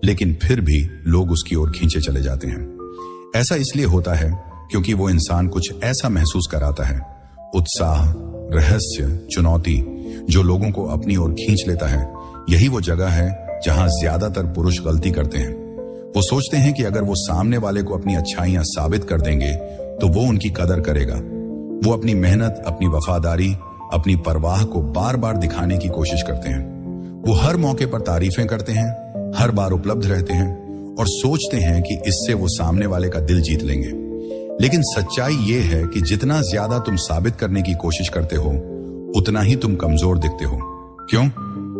A: लेकिन फिर भी लोग उसकी ओर खींचे चले जाते हैं। ऐसा इसलिए होता है क्योंकि वो इंसान कुछ ऐसा महसूस कराता है, उत्साह, रहस्य, चुनौती, जो लोगों को अपनी ओर खींच लेता है। यही वो जगह है जहां ज्यादातर पुरुष गलती करते हैं। वो सोचते हैं कि अगर वो सामने वाले को अपनी अच्छाइयां साबित कर देंगे तो वो उनकी कदर करेगा। वो अपनी मेहनत, अपनी वफादारी, अपनी परवाह को बार बार दिखाने की कोशिश करते हैं। वो हर मौके पर तारीफें करते हैं, हर बार उपलब्ध रहते हैं और सोचते हैं कि इससे वो सामने वाले का दिल जीत लेंगे। लेकिन सच्चाई ये है कि जितना ज्यादा तुम साबित करने की कोशिश करते हो, उतना ही तुम कमजोर दिखते हो। क्यों?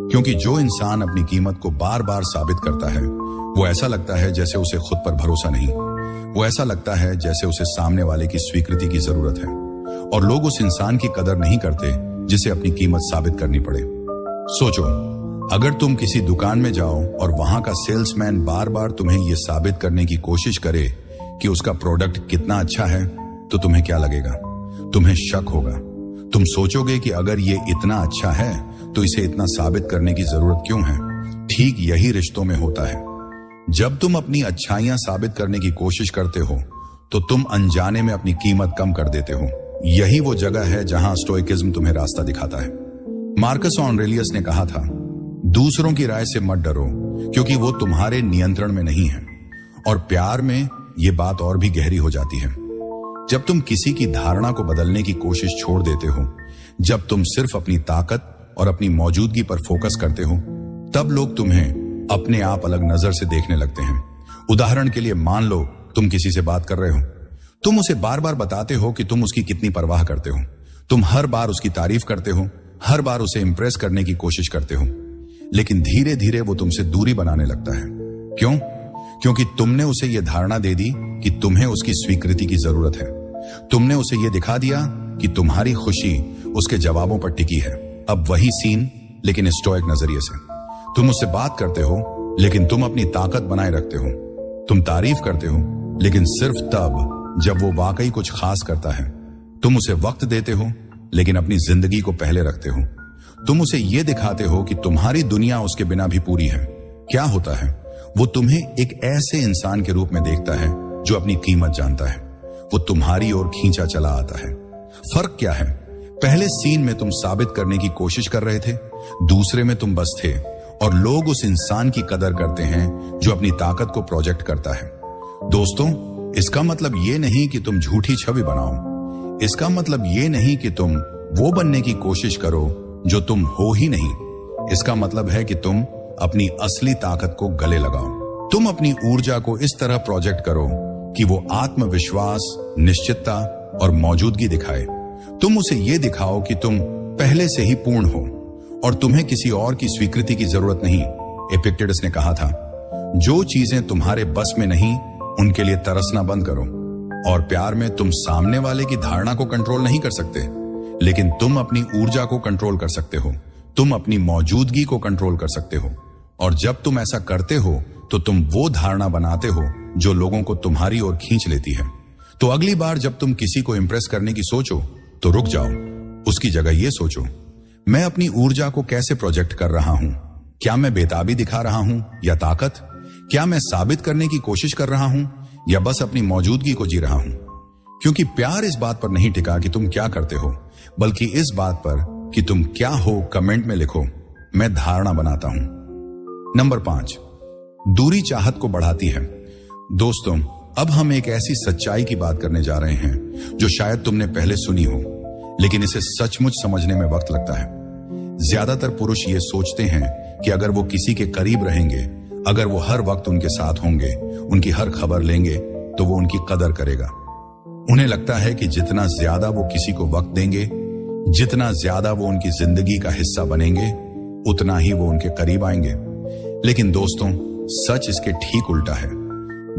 A: क्योंकि जो इंसान अपनी कीमत को बार बार साबित करता है, वो ऐसा लगता है जैसे उसे खुद पर भरोसा नहीं। वो ऐसा लगता है जैसे उसे सामने वाले की स्वीकृति की जरूरत है, और लोग उस इंसान की कदर नहीं करते जिसे अपनी कीमत साबित करनी पड़े। सोचो, अगर तुम किसी दुकान में जाओ और वहां का सेल्समैन बार बार तुम्हें यह साबित करने की कोशिश करे कि उसका प्रोडक्ट कितना अच्छा है, तो तुम्हें क्या लगेगा? तुम्हें शक होगा। तुम सोचोगे कि अगर ये इतना अच्छा है तो इसे इतना साबित करने की जरूरत क्यों है? ठीक यही रिश्तों में होता है। जब तुम अपनी अच्छाइयां साबित करने की कोशिश करते हो तो तुम अनजाने में अपनी कीमत कम कर देते हो। यही वो जगह है जहां स्टोइकिज्म तुम्हें रास्ता दिखाता है। मार्कस ऑरेलियस ने कहा था, दूसरों की राय से मत डरो क्योंकि वो तुम्हारे नियंत्रण में नहीं है। और प्यार में ये बात और भी गहरी हो जाती है। जब तुम किसी की धारणा को बदलने की कोशिश छोड़ देते हो, जब तुम सिर्फ अपनी ताकत और अपनी मौजूदगी पर फोकस करते हो, तब लोग तुम्हें अपने आप अलग नजर से देखने लगते हैं। उदाहरण के लिए मान लो तुम किसी से बात कर रहे हो, तुम उसे बार बार बताते हो कि तुम उसकी कितनी परवाह करते हो, तुम हर बार उसकी तारीफ करते हो, हर बार उसे इंप्रेस करने की कोशिश करते हो, लेकिन धीरे धीरे वो तुमसे दूरी बनाने लगता है। क्यों? क्योंकि तुमने उसे यह धारणा दे दी कि तुम्हें उसकी स्वीकृति की जरूरत है। तुमने उसे यह दिखा दिया कि तुम्हारी खुशी उसके जवाबों पर टिकी है। अब वही सीन, लेकिन स्टोइक नजरिए से। तुम उससे बात करते हो लेकिन तुम अपनी ताकत बनाए रखते हो। तुम तारीफ करते हो लेकिन सिर्फ तब जब वो वाकई कुछ खास करता है। तुम उसे वक्त देते हो लेकिन अपनी जिंदगी को पहले रखते हो। तुम उसे यह दिखाते हो कि तुम्हारी दुनिया उसके बिना भी पूरी है। क्या होता है? वो तुम्हें एक ऐसे इंसान के रूप में देखता है जो अपनी कीमत जानता है। वो तुम्हारी ओर खींचा चला आता है। फर्क क्या है? पहले सीन में तुम साबित करने की कोशिश कर रहे थे, दूसरे में तुम बस थे, और लोग उस इंसान की कदर करते हैं जो अपनी ताकत को प्रोजेक्ट करता है। दोस्तों, इसका मतलब ये नहीं कि तुम झूठी छवि बनाओ। इसका मतलब ये नहीं कि तुम वो बनने की कोशिश करो जो तुम हो ही नहीं। इसका मतलब है कि तुम अपनी असली ताकत को गले लगाओ। तुम अपनी ऊर्जा को इस तरह प्रोजेक्ट करो कि वो आत्मविश्वास, निश्चितता और मौजूदगी दिखाए। तुम उसे ये दिखाओ कि तुम पहले से ही पूर्ण हो और तुम्हें किसी और की स्वीकृति की जरूरत नहीं। एपिक्टेटस ने कहा था, जो चीजें तुम्हारे बस में नहीं, उनके लिए तरसना बंद करो। और प्यार में तुम सामने वाले की धारणा को कंट्रोल नहीं कर सकते, लेकिन तुम अपनी ऊर्जा को कंट्रोल कर सकते हो। तुम अपनी मौजूदगी को कंट्रोल कर सकते हो। और जब तुम ऐसा करते हो तो तुम वो धारणा बनाते हो जो लोगों को तुम्हारी ओर खींच लेती है। तो अगली बार जब तुम किसी को इंप्रेस करने की सोचो तो रुक जाओ। उसकी जगह ये सोचो, मैं अपनी ऊर्जा को कैसे प्रोजेक्ट कर रहा हूं? क्या मैं बेताबी दिखा रहा हूं या ताकत? क्या मैं साबित करने की कोशिश कर रहा हूं या बस अपनी मौजूदगी को जी रहा हूं? क्योंकि प्यार इस बात पर नहीं टिका कि तुम क्या करते हो, बल्कि इस बात पर कि तुम क्या हो। कमेंट में लिखो, मैं धारणा बनाता हूं। नंबर 5, दूरी चाहत को बढ़ाती है। दोस्तों, अब हम एक ऐसी सच्चाई की बात करने जा रहे हैं जो शायद तुमने पहले सुनी हो, लेकिन इसे सचमुच समझने में वक्त लगता है। ज्यादातर पुरुष ये सोचते हैं कि अगर वो किसी के करीब रहेंगे, अगर वो हर वक्त उनके साथ होंगे, उनकी हर खबर लेंगे, तो वो उनकी कदर करेगा। उन्हें लगता है कि जितना ज्यादा वो किसी को वक्त देंगे, जितना ज्यादा वो उनकी जिंदगी का हिस्सा बनेंगे, उतना ही वो उनके करीब आएंगे। लेकिन दोस्तों, सच इसके ठीक उल्टा है।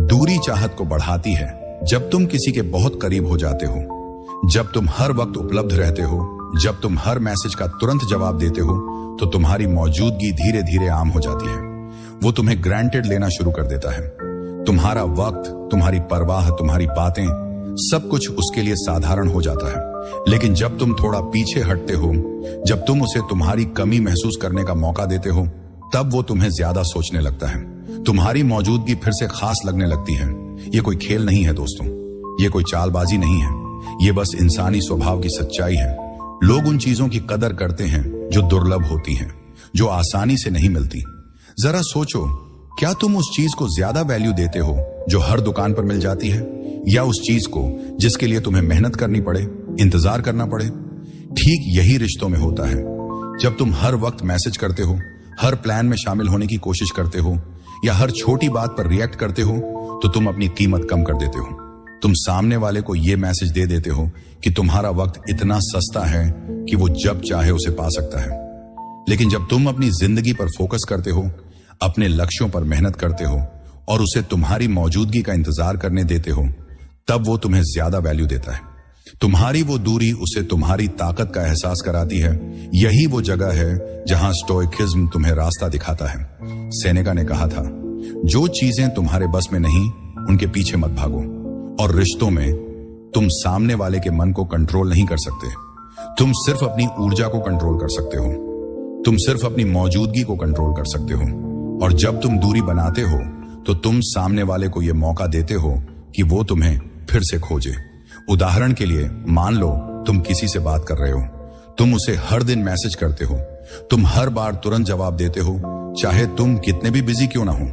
A: दूरी चाहत को बढ़ाती है। जब तुम किसी के बहुत करीब हो जाते हो, जब तुम हर वक्त उपलब्ध रहते हो, जब तुम हर मैसेज का तुरंत जवाब देते हो, तो तुम्हारी मौजूदगी धीरे धीरे आम हो जाती है। वो तुम्हें ग्रांटेड लेना शुरू कर देता है। तुम्हारा वक्त, तुम्हारी परवाह, तुम्हारी बातें, सब कुछ उसके लिए साधारण हो जाता है। लेकिन जब तुम थोड़ा पीछे हटते हो, जब तुम उसे तुम्हारी कमी महसूस करने का मौका देते हो, तब वो तुम्हें ज्यादा सोचने लगता है। तुम्हारी मौजूदगी फिर से खास लगने लगती है। ये कोई खेल नहीं है दोस्तों, ये कोई चालबाजी नहीं है, ये बस इंसानी स्वभाव की सच्चाई है। लोग उन चीजों की कदर करते हैं जो दुर्लभ होती हैं, जो आसानी से नहीं मिलती। जरा सोचो, क्या तुम उस चीज को ज्यादा वैल्यू देते हो जो हर दुकान पर मिल जाती है, या उस चीज को जिसके लिए तुम्हें मेहनत करनी पड़े, इंतजार करना पड़े? ठीक यही रिश्तों में होता है। जब तुम हर वक्त मैसेज करते हो, हर प्लान में शामिल होने की कोशिश करते हो, या हर छोटी बात पर रिएक्ट करते हो, तो तुम अपनी कीमत कम कर देते हो। तुम सामने वाले को यह मैसेज दे देते हो कि तुम्हारा वक्त इतना सस्ता है कि वो जब चाहे उसे पा सकता है। लेकिन जब तुम अपनी जिंदगी पर फोकस करते हो, अपने लक्ष्यों पर मेहनत करते हो और उसे तुम्हारी मौजूदगी का इंतजार करने देते हो, तब वो तुम्हें ज्यादा वैल्यू देता है। तुम्हारी वो दूरी उसे तुम्हारी ताकत का एहसास कराती है। यही वो जगह है जहां स्टोइकिज्म तुम्हें रास्ता दिखाता है। सेनेका ने कहा था, जो चीजें तुम्हारे बस में नहीं, उनके पीछे मत भागो। और रिश्तों में तुम सामने वाले के मन को कंट्रोल नहीं कर सकते, तुम सिर्फ अपनी ऊर्जा को कंट्रोल कर सकते हो। तुम सिर्फ अपनी मौजूदगी को कंट्रोल कर सकते हो। और जब तुम दूरी बनाते हो, तो तुम सामने वाले को यह मौका देते हो कि वो तुम्हें फिर से खोजे। उदाहरण के लिए, मान लो तुम किसी से बात कर रहे हो, तुम उसे हर दिन मैसेज करते हो, तुम हर बार तुरंत जवाब देते हो, चाहे तुम कितने भी बिजी क्यों ना हो।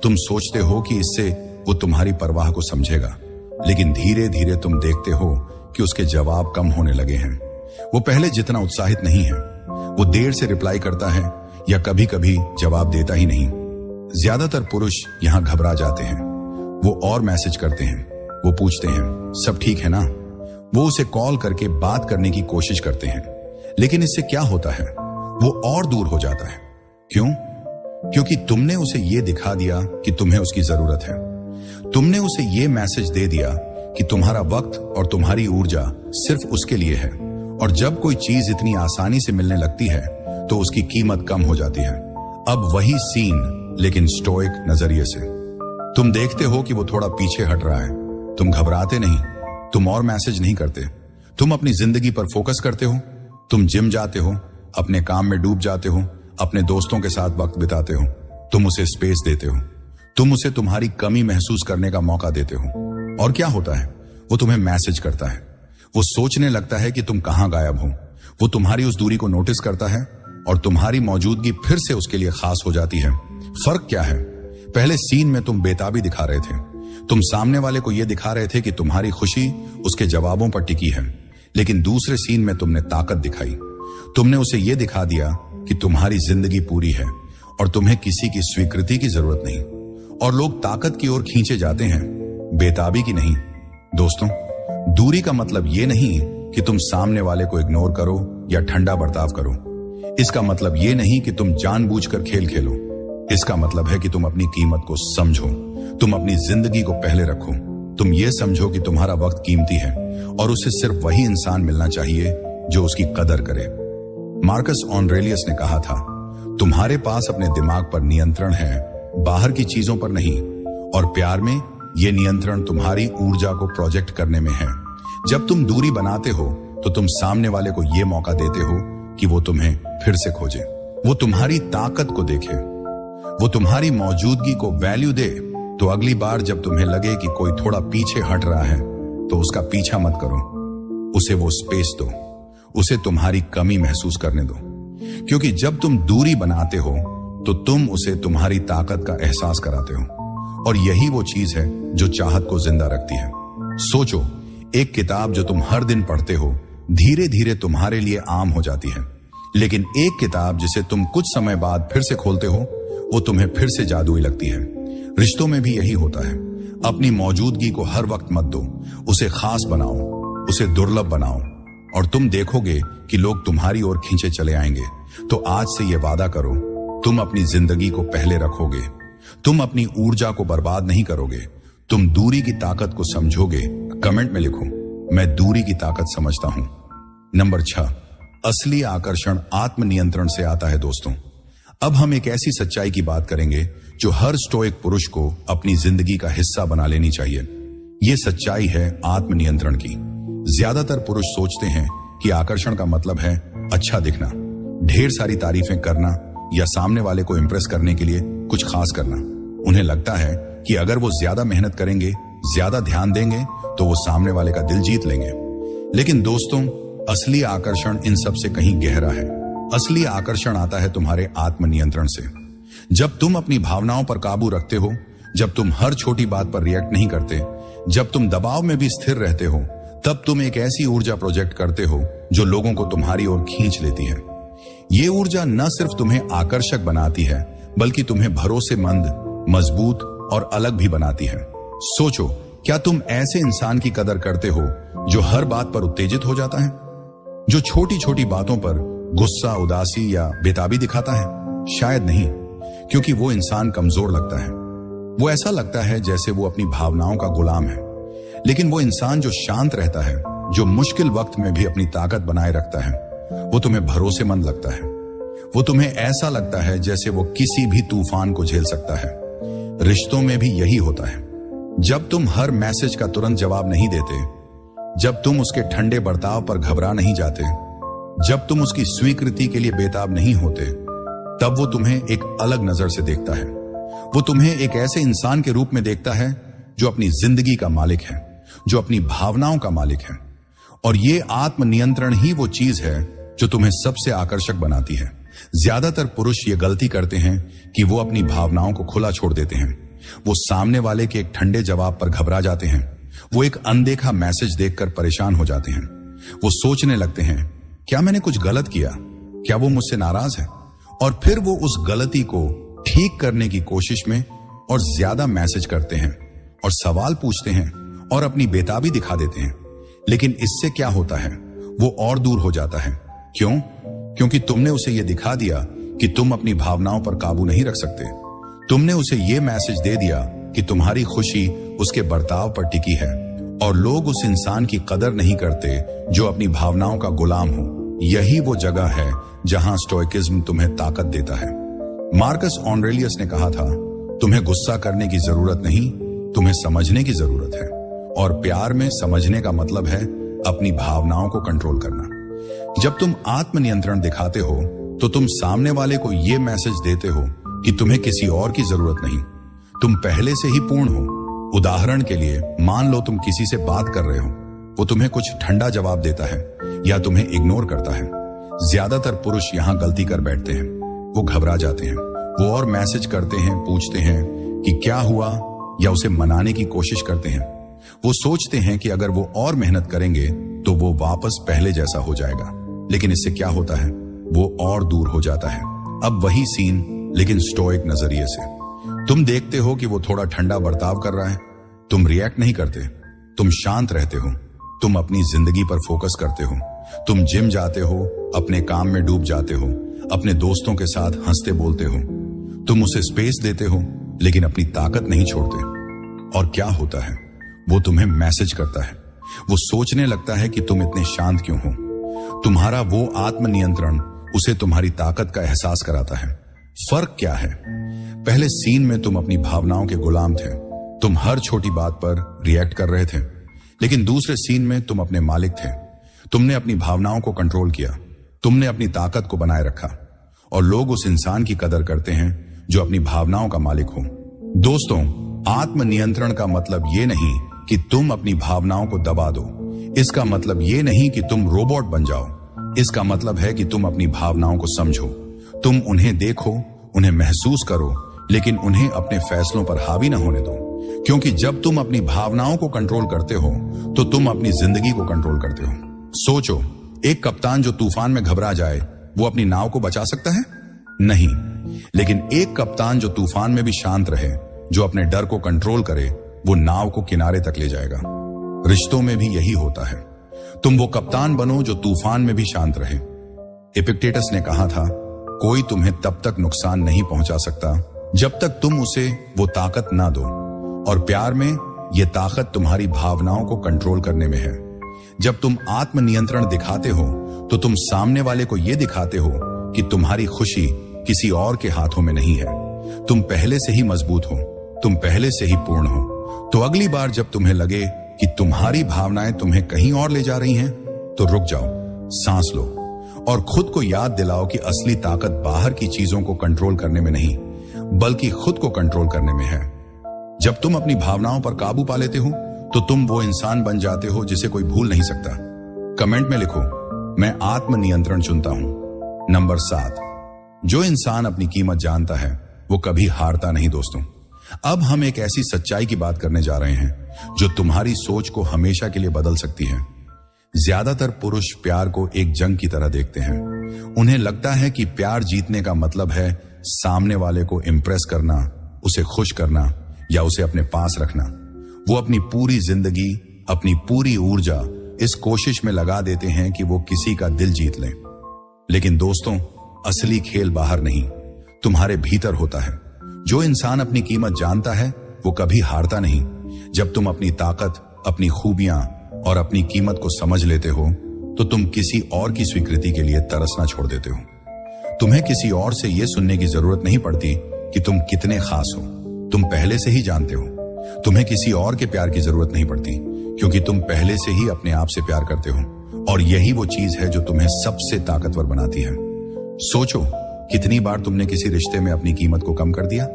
A: तुम सोचते हो कि इससे वो तुम्हारी परवाह को समझेगा, लेकिन धीरे धीरे तुम देखते हो कि उसके जवाब कम होने लगे हैं। वो पहले जितना उत्साहित नहीं है, वो देर से रिप्लाई करता है या कभी कभी जवाब देता ही नहीं। ज्यादातर पुरुष यहां घबरा जाते हैं। वो और मैसेज करते हैं, वो पूछते हैं सब ठीक है ना, वो उसे कॉल करके बात करने की कोशिश करते हैं। लेकिन इससे क्या होता है, वो और दूर हो जाता है। क्यों? क्योंकि तुमने उसे ये दिखा दिया कि तुम्हें उसकी जरूरत है। तुमने उसे ये मैसेज दे दिया कि तुम्हारा वक्त और तुम्हारी ऊर्जा सिर्फ उसके लिए है। और जब कोई चीज इतनी आसानी से मिलने लगती है, तो उसकी कीमत कम हो जाती है। अब वही सीन, लेकिन स्टोइक नजरिए से। तुम देखते हो कि वो थोड़ा पीछे हट रहा है, तुम घबराते नहीं, तुम और मैसेज नहीं करते, तुम अपनी जिंदगी पर फोकस करते हो। तुम जिम जाते हो, अपने काम में डूब जाते हो, अपने दोस्तों के साथ वक्त बिताते हो। तुम उसे स्पेस देते हो, तुम उसे तुम्हारी कमी महसूस करने का मौका देते हो। और क्या होता है, वो तुम्हें मैसेज करता है, वो सोचने लगता है कि तुम कहां गायब हो। वो तुम्हारी उस दूरी को नोटिस करता है और तुम्हारी मौजूदगी फिर से उसके लिए खास हो जाती है। फर्क क्या है? पहले सीन में तुम बेताबी दिखा रहे थे, तुम सामने वाले को यह दिखा रहे थे कि तुम्हारी खुशी उसके जवाबों पर टिकी है। लेकिन दूसरे सीन में तुमने ताकत दिखाई, तुमने उसे यह दिखा दिया कि तुम्हारी जिंदगी पूरी है और तुम्हें किसी की स्वीकृति की जरूरत नहीं। और लोग ताकत की ओर खींचे जाते हैं, बेताबी की नहीं। दोस्तों, दूरी का मतलब यह नहीं कि तुम सामने वाले को इग्नोर करो या ठंडा बर्ताव करो। इसका मतलब यह नहीं कि तुम जानबूझकर खेल खेलो। इसका मतलब है कि तुम अपनी कीमत को समझो, तुम अपनी जिंदगी को पहले रखो। तुम ये समझो कि तुम्हारा वक्त कीमती है और उसे सिर्फ वही इंसान मिलना चाहिए जो उसकी कदर करे। मार्कस ऑरेलियस ने कहा था, तुम्हारे पास अपने दिमाग पर नियंत्रण है, बाहर की चीजों पर नहीं। और प्यार में यह नियंत्रण तुम्हारी ऊर्जा को प्रोजेक्ट करने में है। जब तुम दूरी बनाते हो, तो तुम सामने वाले को यह मौका देते हो कि वो तुम्हें फिर से खोजे, वो तुम्हारी ताकत को देखे, वो तुम्हारी मौजूदगी को वैल्यू दे। तो अगली बार जब तुम्हें लगे कि कोई थोड़ा पीछे हट रहा है, तो उसका पीछा मत करो, उसे वो स्पेस दो, उसे तुम्हारी कमी महसूस करने दो। क्योंकि जब तुम दूरी बनाते हो, तो तुम उसे तुम्हारी ताकत का एहसास कराते हो। और यही वो चीज है जो चाहत को जिंदा रखती है। सोचो, एक किताब जो तुम हर दिन पढ़ते हो, धीरे धीरे तुम्हारे लिए आम हो जाती है। लेकिन एक किताब जिसे तुम कुछ समय बाद फिर से खोलते हो, वो तुम्हें फिर से जादुई लगती है। रिश्तों में भी यही होता है। अपनी मौजूदगी को हर वक्त मत दो, उसे खास बनाओ, उसे दुर्लभ बनाओ, और तुम देखोगे कि लोग तुम्हारी ओर खींचे चले आएंगे। तो आज से ये वादा करो, तुम अपनी जिंदगी को पहले रखोगे, तुम अपनी ऊर्जा को बर्बाद नहीं करोगे, तुम दूरी की ताकत को समझोगे। कमेंट में लिखो, मैं दूरी की ताकत समझता हूं। नंबर 6, असली आकर्षण आत्मनियंत्रण से आता है। दोस्तों, अब हम एक ऐसी सच्चाई की बात करेंगे जो हर स्टोइक पुरुष को अपनी जिंदगी का हिस्सा बना लेनी चाहिए। यह सच्चाई है आत्मनियंत्रण की। ज्यादातर पुरुष सोचते हैं कि आकर्षण का मतलब है अच्छा दिखना, ढेर सारी तारीफें करना या सामने वाले को इंप्रेस करने के लिए कुछ खास करना। उन्हें लगता है कि अगर वो ज्यादा मेहनत करेंगे, ज्यादा ध्यान देंगे तो वो सामने वाले का दिल जीत लेंगे। लेकिन दोस्तों, असली आकर्षण इन सब से कहीं गहरा है। असली आकर्षण आता है तुम्हारे आत्मनियंत्रण से। जब तुम अपनी भावनाओं पर काबू रखते हो, जब तुम हर छोटी बात पर रिएक्ट नहीं करते, जब तुम दबाव में भी स्थिर रहते हो, तब तुम एक ऐसी ऊर्जा प्रोजेक्ट करते हो जो लोगों को तुम्हारी ओर खींच लेती है। ये ऊर्जा न सिर्फ तुम्हें आकर्षक बनाती है, बल्कि तुम्हें भरोसेमंद, मजबूत और अलग भी बनाती है। सोचो, क्या तुम ऐसे इंसान की कदर करते हो जो हर बात पर उत्तेजित हो जाता है, जो छोटी छोटी बातों पर गुस्सा, उदासी या बेताबी दिखाता है? शायद नहीं, क्योंकि वो इंसान कमजोर लगता है। वो ऐसा लगता है जैसे वो अपनी भावनाओं का गुलाम है। लेकिन वो इंसान जो शांत रहता है, जो मुश्किल वक्त में भी अपनी ताकत बनाए रखता है, वो तुम्हें भरोसेमंद लगता है। वो तुम्हें ऐसा लगता है जैसे वो किसी भी तूफान को झेल सकता है। रिश्तों में भी यही होता है। जब तुम हर मैसेज का तुरंत जवाब नहीं देते, जब तुम उसके ठंडे बर्ताव पर घबरा नहीं जाते, जब तुम उसकी स्वीकृति के लिए बेताब नहीं होते, तब वो तुम्हें एक अलग नजर से देखता है। वो तुम्हें एक ऐसे इंसान के रूप में देखता है जो अपनी जिंदगी का मालिक है, जो अपनी भावनाओं का मालिक है। और ये आत्मनियंत्रण ही वो चीज है जो तुम्हें सबसे आकर्षक बनाती है। ज्यादातर पुरुष ये गलती करते हैं कि वो अपनी भावनाओं को खुला छोड़ देते हैं। वो सामने वाले के एक ठंडे जवाब पर घबरा जाते हैं। वो एक अनदेखा मैसेज देखकर परेशान हो जाते हैं। वो सोचने लगते हैं, क्या मैंने कुछ गलत किया? क्या वो मुझसे नाराज है? और फिर वो उस गलती को ठीक करने की कोशिश में और ज्यादा मैसेज करते हैं और सवाल पूछते हैं और अपनी बेताबी दिखा देते हैं। लेकिन इससे क्या होता है? वो और दूर हो जाता है। क्यों? क्योंकि तुमने उसे यह दिखा दिया कि तुम अपनी भावनाओं पर काबू नहीं रख सकते। तुमने उसे यह मैसेज दे दिया कि तुम्हारी खुशी उसके बर्ताव पर टिकी है। और लोग उस इंसान की कदर नहीं करते जो अपनी भावनाओं का गुलाम हो। यही वो जगह है जहां स्टोइकिज्म तुम्हें ताकत देता है। मार्कस ऑरेलियस ने कहा था, तुम्हें गुस्सा करने की जरूरत नहीं, तुम्हें समझने की जरूरत है। और प्यार में समझने का मतलब है अपनी भावनाओं को कंट्रोल करना। जब तुम आत्मनियंत्रण दिखाते हो तो तुम सामने वाले को यह मैसेज देते हो कि तुम्हें किसी और की जरूरत नहीं, तुम पहले से ही पूर्ण हो। उदाहरण के लिए, मान लो तुम किसी से बात कर रहे हो, वो तुम्हें कुछ ठंडा जवाब देता है या तुम्हें इग्नोर करता है। ज्यादातर पुरुष यहां गलती कर बैठते हैं। वो घबरा जाते हैं, वो और मैसेज करते हैं, पूछते हैं कि क्या हुआ, या उसे मनाने की कोशिश करते हैं। वो सोचते हैं कि अगर वो और मेहनत करेंगे तो वो वापस पहले जैसा हो जाएगा। लेकिन इससे क्या होता है? वो और दूर हो जाता है। अब वही सीन, लेकिन स्टोइक नजरिए से। तुम देखते हो कि वो थोड़ा ठंडा बर्ताव कर रहा है। तुम रिएक्ट नहीं करते, तुम शांत रहते हो। तुम अपनी जिंदगी पर फोकस करते हो। तुम जिम जाते हो, अपने काम में डूब जाते हो, अपने दोस्तों के साथ हंसते बोलते हो। तुम उसे स्पेस देते हो, लेकिन अपनी ताकत नहीं छोड़ते। और क्या होता है? वो तुम्हें मैसेज करता है। वो सोचने लगता है कि तुम इतने शांत क्यों हो। तुम्हारा वो आत्मनियंत्रण उसे तुम्हारी ताकत का एहसास कराता है। फर्क क्या है? पहले सीन में तुम अपनी भावनाओं के गुलाम थे। तुम हर छोटी बात पर रिएक्ट कर रहे थे। लेकिन दूसरे सीन में तुम अपने मालिक थे। तुमने अपनी भावनाओं को कंट्रोल किया। तुमने अपनी ताकत को बनाए रखा। और लोग उस इंसान की कदर करते हैं जो अपनी भावनाओं का मालिक हो। दोस्तों, आत्मनियंत्रण का मतलब ये नहीं कि तुम अपनी भावनाओं को दबा दो। इसका मतलब ये नहीं कि तुम रोबोट बन जाओ। इसका मतलब है कि तुम अपनी भावनाओं को समझो। तुम उन्हें देखो, उन्हें महसूस करो, लेकिन उन्हें अपने फैसलों पर हावी न होने दो। क्योंकि जब तुम अपनी भावनाओं को कंट्रोल करते हो तो तुम अपनी जिंदगी को कंट्रोल करते हो। सोचो, एक कप्तान जो तूफान में घबरा जाए, वो अपनी नाव को बचा सकता है? नहीं। लेकिन एक कप्तान जो तूफान में भी शांत रहे, जो अपने डर को कंट्रोल करे, वो नाव को किनारे तक ले जाएगा। रिश्तों में भी यही होता है। तुम वो कप्तान बनो जो तूफान में भी शांत रहे। एपिक्टेटस ने कहा था, कोई तुम्हें तब तक नुकसान नहीं पहुंचा सकता जब तक तुम उसे वो ताकत ना दो। और प्यार में ये ताकत तुम्हारी भावनाओं को कंट्रोल करने में है। जब तुम आत्मनियंत्रण दिखाते हो तो तुम सामने वाले को यह दिखाते हो कि तुम्हारी खुशी किसी और के हाथों में नहीं है। तुम पहले से ही मजबूत हो, तुम पहले से ही पूर्ण हो। तो अगली बार जब तुम्हें लगे कि तुम्हारी भावनाएं तुम्हें कहीं और ले जा रही हैं, तो रुक जाओ, सांस लो और खुद को याद दिलाओ कि असली ताकत बाहर की चीजों को कंट्रोल करने में नहीं, बल्कि खुद को कंट्रोल करने में है। जब तुम अपनी भावनाओं पर काबू पा लेते हो तो तुम वो इंसान बन जाते हो जिसे कोई भूल नहीं सकता। कमेंट में लिखो, मैं आत्मनियंत्रण चुनता हूं। नंबर 7, जो इंसान अपनी कीमत जानता है वो कभी हारता नहीं। दोस्तों, अब हम एक ऐसी सच्चाई की बात करने जा रहे हैं जो तुम्हारी सोच को हमेशा के लिए बदल सकती है। ज्यादातर पुरुष प्यार को एक जंग की तरह देखते हैं। उन्हें लगता है कि प्यार जीतने का मतलब है सामने वाले को इम्प्रेस करना, उसे खुश करना या उसे अपने पास रखना। वो अपनी पूरी जिंदगी, अपनी पूरी ऊर्जा इस कोशिश में लगा देते हैं कि वो किसी का दिल जीत लें। लेकिन दोस्तों, असली खेल बाहर नहीं, तुम्हारे भीतर होता है। जो इंसान अपनी कीमत जानता है वो कभी हारता नहीं। जब तुम अपनी ताकत, अपनी खूबियां और अपनी कीमत को समझ लेते हो तो तुम किसी और की स्वीकृति के लिए तरसना छोड़ देते हो। तुम्हें किसी और से यह सुनने की जरूरत नहीं पड़ती कि तुम कितने खास हो, तुम पहले से ही जानते हो। तुम्हें किसी और के प्यार की जरूरत नहीं पड़ती क्योंकि तुम पहले से ही अपने आप से प्यार करते हो। और यही वो चीज है जो तुम्हें सबसे ताकतवर बनाती है। सोचो, कितनी बार तुमने किसी रिश्ते में अपनी कीमत को कम कर दिया?